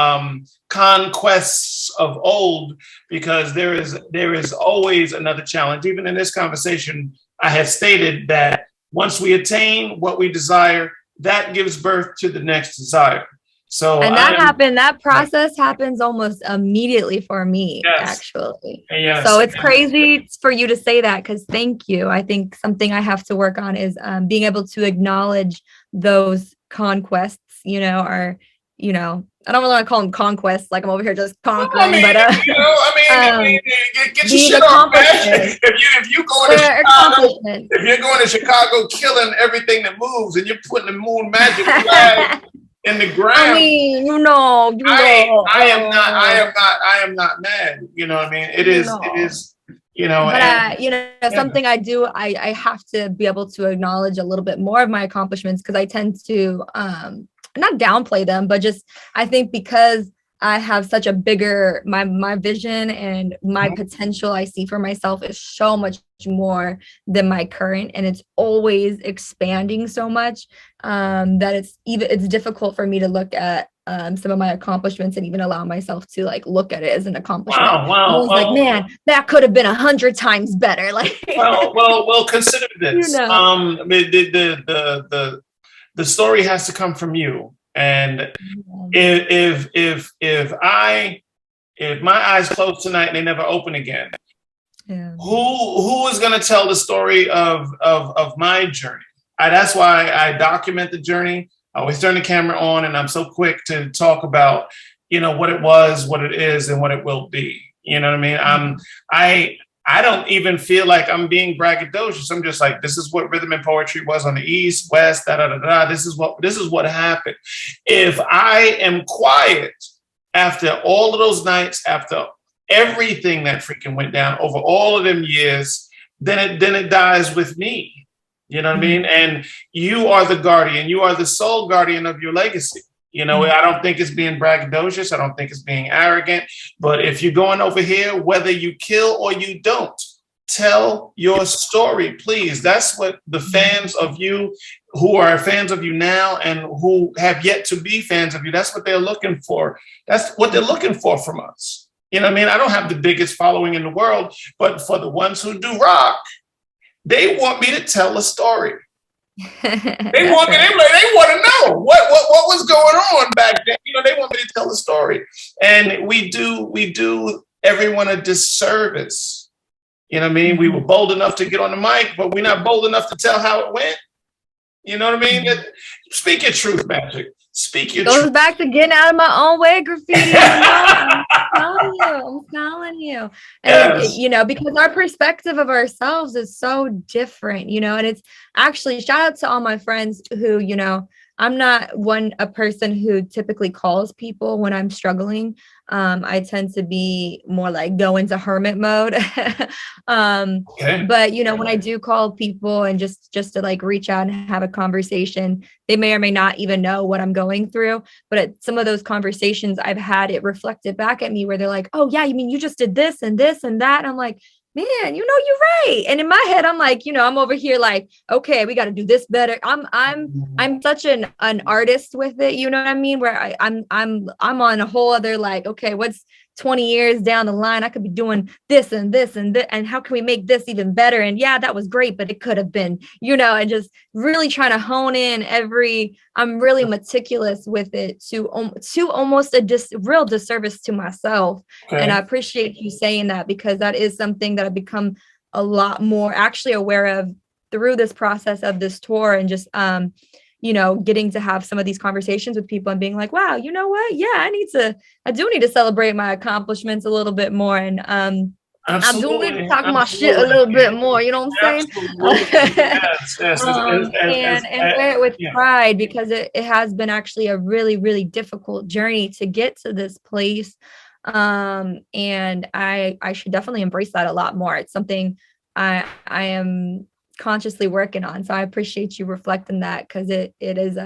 conquests of old, because there is always another challenge. Even in this conversation, I have stated that once we attain what we desire, that gives birth to the next desire. So and that process happens almost immediately for me, actually. Yes. So it's crazy for you to say that, because thank you. I think something I have to work on is being able to acknowledge those conquests, I don't really want to call them conquests, like I'm over here just conquering, get your shit off, man. If you're going to Chicago killing everything that moves and you're putting the Moon Magic flag in the ground. I mean, I am not mad. You know what I mean? It is, But something I do, I have to be able to acknowledge a little bit more of my accomplishments, because I tend to not downplay them, but just I think because I have such a bigger, my vision and my potential I see for myself is so much more than my current, and it's always expanding so much that it's difficult for me to look at some of my accomplishments and even allow myself to like look at it as an accomplishment. I'm always like, man, that could have been 100 times better. Like, well, consider this. You know. I mean, the story has to come from you, and if my eyes close tonight and they never open again, who is going to tell the story of my journey? That's why I document the journey. I always turn the camera on, and I'm so quick to talk about, what it was, what it is, and what it will be. You know what I mean? I don't even feel like I'm being braggadocious. I'm just like, this is what rhythm and poetry was on the East, West, da da da da. This is what happened. If I am quiet after all of those nights, after everything that freaking went down over all of them years, then it dies with me. You know what I mean? And you are the guardian. You are the sole guardian of your legacy. I don't think it's being braggadocious. I don't think it's being arrogant. But if you're going over here, whether you kill or you don't, tell your story, please. That's what the fans of you who are fans of you now and who have yet to be fans of you, that's what they're looking for. That's what they're looking for from us. You know what I mean? I don't have the biggest following in the world, but for the ones who do rock, they want me to tell a story. They want to know what was going on back then. They want me to tell a story, and we do everyone a disservice. You know what I mean? We were bold enough to get on the mic, but we're not bold enough to tell how it went. You know what I mean? Speak your truth, Magic. Speak your truth. Goes back to getting out of my own way, graffiti. I'm telling you. And, Yes. Because our perspective of ourselves is so different, and it's actually, shout out to all my friends who, I'm not a person who typically calls people when I'm struggling. I tend to be more like go into hermit mode. Okay. But when I do call people and just to like reach out and have a conversation, they may or may not even know what I'm going through. But at some of those conversations I've had, it reflected back at me where they're like, oh yeah, you mean you just did this and this and that. And I'm like, man, you're right. And in my head, I'm like, I'm over here like, okay, we got to do this better. I'm such an artist with it. You know what I mean? Where I'm on a whole other like, okay, what's 20 years down the line? I could be doing this and this and this, and how can we make this even better? And yeah, that was great, but it could have been, and just really trying to hone in I'm really meticulous with it to almost a real disservice to myself. Okay. And I appreciate you saying that, because that is something that I've become a lot more actually aware of through this process of this tour, and just, getting to have some of these conversations with people and being like, wow, you know what? Yeah, I do need to celebrate my accomplishments a little bit more. And, I do need to talk my shit a little bit more. You know what I'm saying? Yes. And wear it with pride, because it has been actually a really, really difficult journey to get to this place. And I should definitely embrace that a lot more. It's something I am consciously working on. So I appreciate you reflecting that, because it is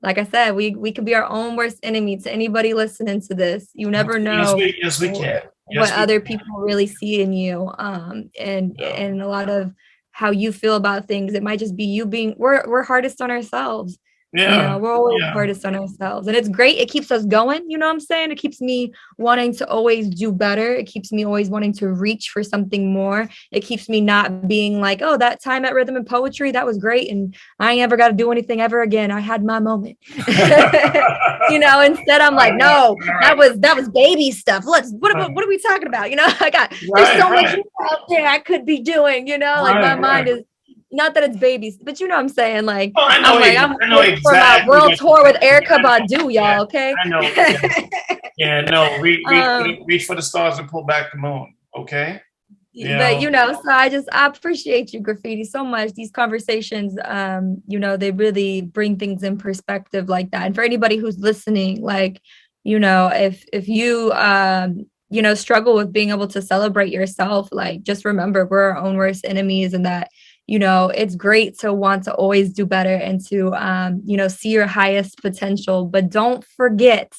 like I said, we could be our own worst enemy to anybody listening to this. You never know yes, we can. what other people really see in you. And a lot of how you feel about things. It might just be you we're hardest on ourselves. Yeah. We're always hardest on ourselves, and it's great. It keeps us going. You know what I'm saying? It keeps me wanting to always do better. It keeps me always wanting to reach for something more. It keeps me not being like, oh, that time at Rhythm and Poetry, that was great, and I ain't ever got to do anything ever again. I had my moment. Instead I'm like, no, that was baby stuff. What are we talking about? There's so much more out there I could be doing. My mind is. Not that it's babies, but you know what I'm saying? Like, I know exactly for my world tour with Erykah Badu, y'all, okay? I know. Yeah, no, reach for the stars and pull back the moon, okay? But, so I appreciate you, Graffiti, so much. These conversations, they really bring things in perspective like that. And for anybody who's listening, like, if you, struggle with being able to celebrate yourself, like, just remember we're our own worst enemies, and that, it's great to want to always do better and to, see your highest potential, but don't forget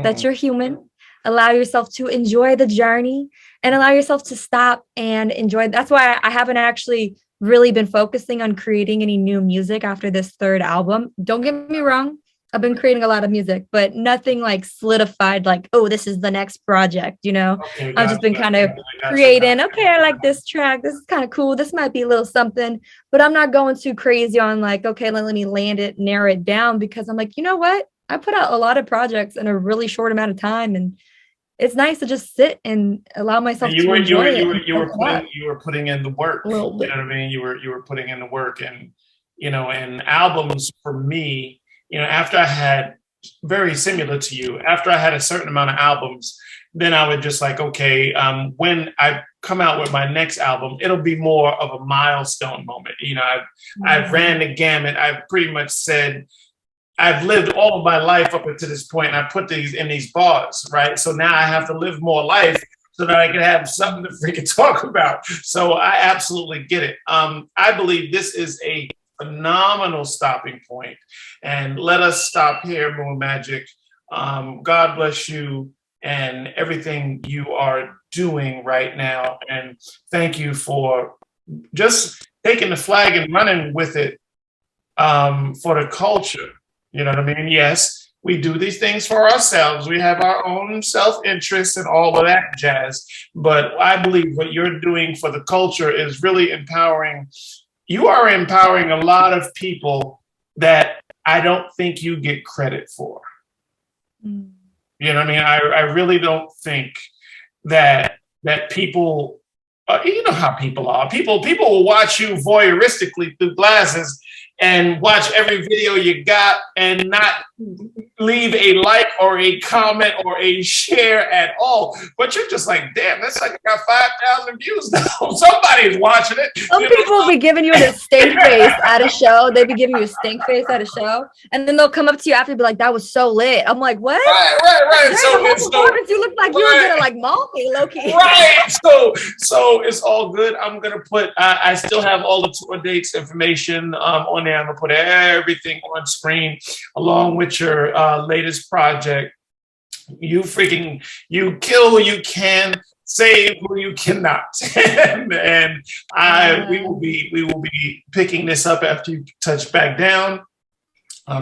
that you're human. Allow yourself to enjoy the journey and allow yourself to stop and enjoy. That's why I haven't actually really been focusing on creating any new music after this third album. Don't get me wrong. I've been creating a lot of music, but nothing like solidified, like, oh, this is the next project, you know? Okay, I've just been kind of creating, okay, I like this track. This is kind of cool. This might be a little something, but I'm not going too crazy on like, okay, let me land it, narrow it down, because I'm like, you know what? I put out a lot of projects in a really short amount of time, and it's nice to just sit and allow myself to enjoy it. You were putting in the work. A little bit. You know what I mean? You were putting in the work, and you know, and albums for me, you know, after I had, very similar to you, after I had a certain amount of albums, then I would just like, okay, when I come out with my next album, it'll be more of a milestone moment. You know, I've ran the gamut. I've pretty much said, I've lived all of my life up until this point, and I put these in these bars, right? So now I have to live more life so that I can have something to freaking talk about. So I absolutely get it. I believe this is a phenomenal stopping point. And let us stop here, Moon Magic. God bless you and everything you are doing right now. And thank you for just taking the flag and running with it for the culture. You know what I mean? Yes, we do these things for ourselves. We have our own self-interest and all of that jazz. But I believe what you're doing for the culture is really empowering. You are empowering a lot of people that I don't think you get credit for. You know what I mean? I really don't think that people, you know how people are. People will watch you voyeuristically through glasses and watch every video you got and not leave a like or a comment or a share at all. But you're just like, damn, that's like I got 5,000 views now. Somebody's watching it. Some people will be giving you the stink face at a show. They be giving you a stink face at a show, and then they'll come up to you after and be like, that was so lit. I'm like, what? Right. So you look like you were gonna like maul me, low-key. Right. So it's all good. I'm gonna put. I still have all the tour dates information on there. I'm gonna put everything on screen along with your latest project. You kill who you can, save who you cannot, and we will be picking this up after you touch back down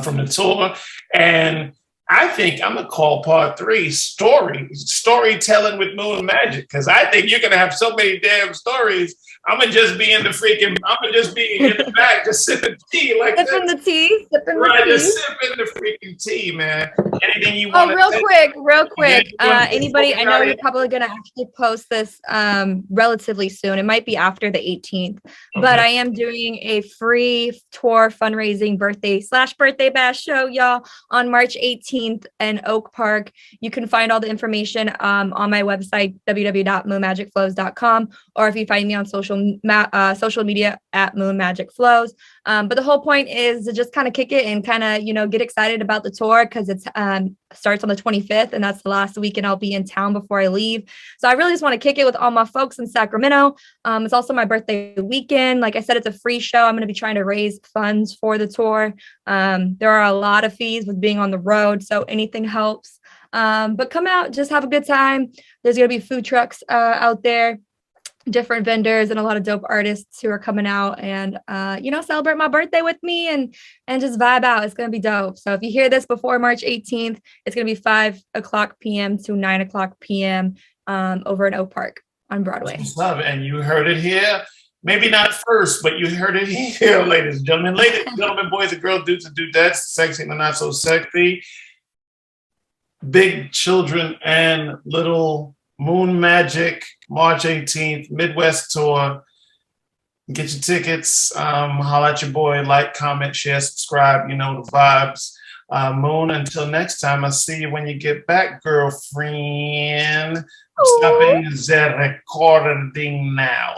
from the tour. And I think I'm gonna call part 3 storytelling with Moon Magic, because I think you're gonna have so many damn stories. I'm gonna just be in the back, just sipping tea like that. Sipping the tea. Just sipping the freaking tea, man. Anything you want? Real quick. Anybody? I know you're probably gonna actually post this relatively soon. It might be after the 18th, but I am doing a free tour fundraising birthday bash show, y'all, on March 18th in Oak Park. You can find all the information on my website, www.moonmagicflows.com, or if you find me on social media at Moon Magic Flows. But the whole point is to just kind of kick it and kind of, get excited about the tour, because it's starts on the 25th, and that's the last weekend I'll be in town before I leave. So I really just want to kick it with all my folks in Sacramento. It's also my birthday weekend. Like I said, it's a free show. I'm going to be trying to raise funds for the tour. There are a lot of fees with being on the road, so anything helps. But come out, just have a good time. There's going to be food trucks out there, different vendors, and a lot of dope artists who are coming out and celebrate my birthday with me and just vibe out. It's gonna be dope. So if you hear this before March 18th, it's gonna be 5:00 p.m. to 9:00 p.m. Over in Oak Park on Broadway. Love it. And you heard it here. Maybe not first, but you heard it here, ladies and gentlemen. Ladies and gentlemen, boys and girls, dudes and dudettes, sexy but not so sexy, big children and little, Moon Magic, March 18th, Midwest tour. Get your tickets. Holla at your boy. Like, comment, share, subscribe. You know the vibes. Moon, until next time, I'll see you when you get back, girlfriend. I'm stopping the recording now.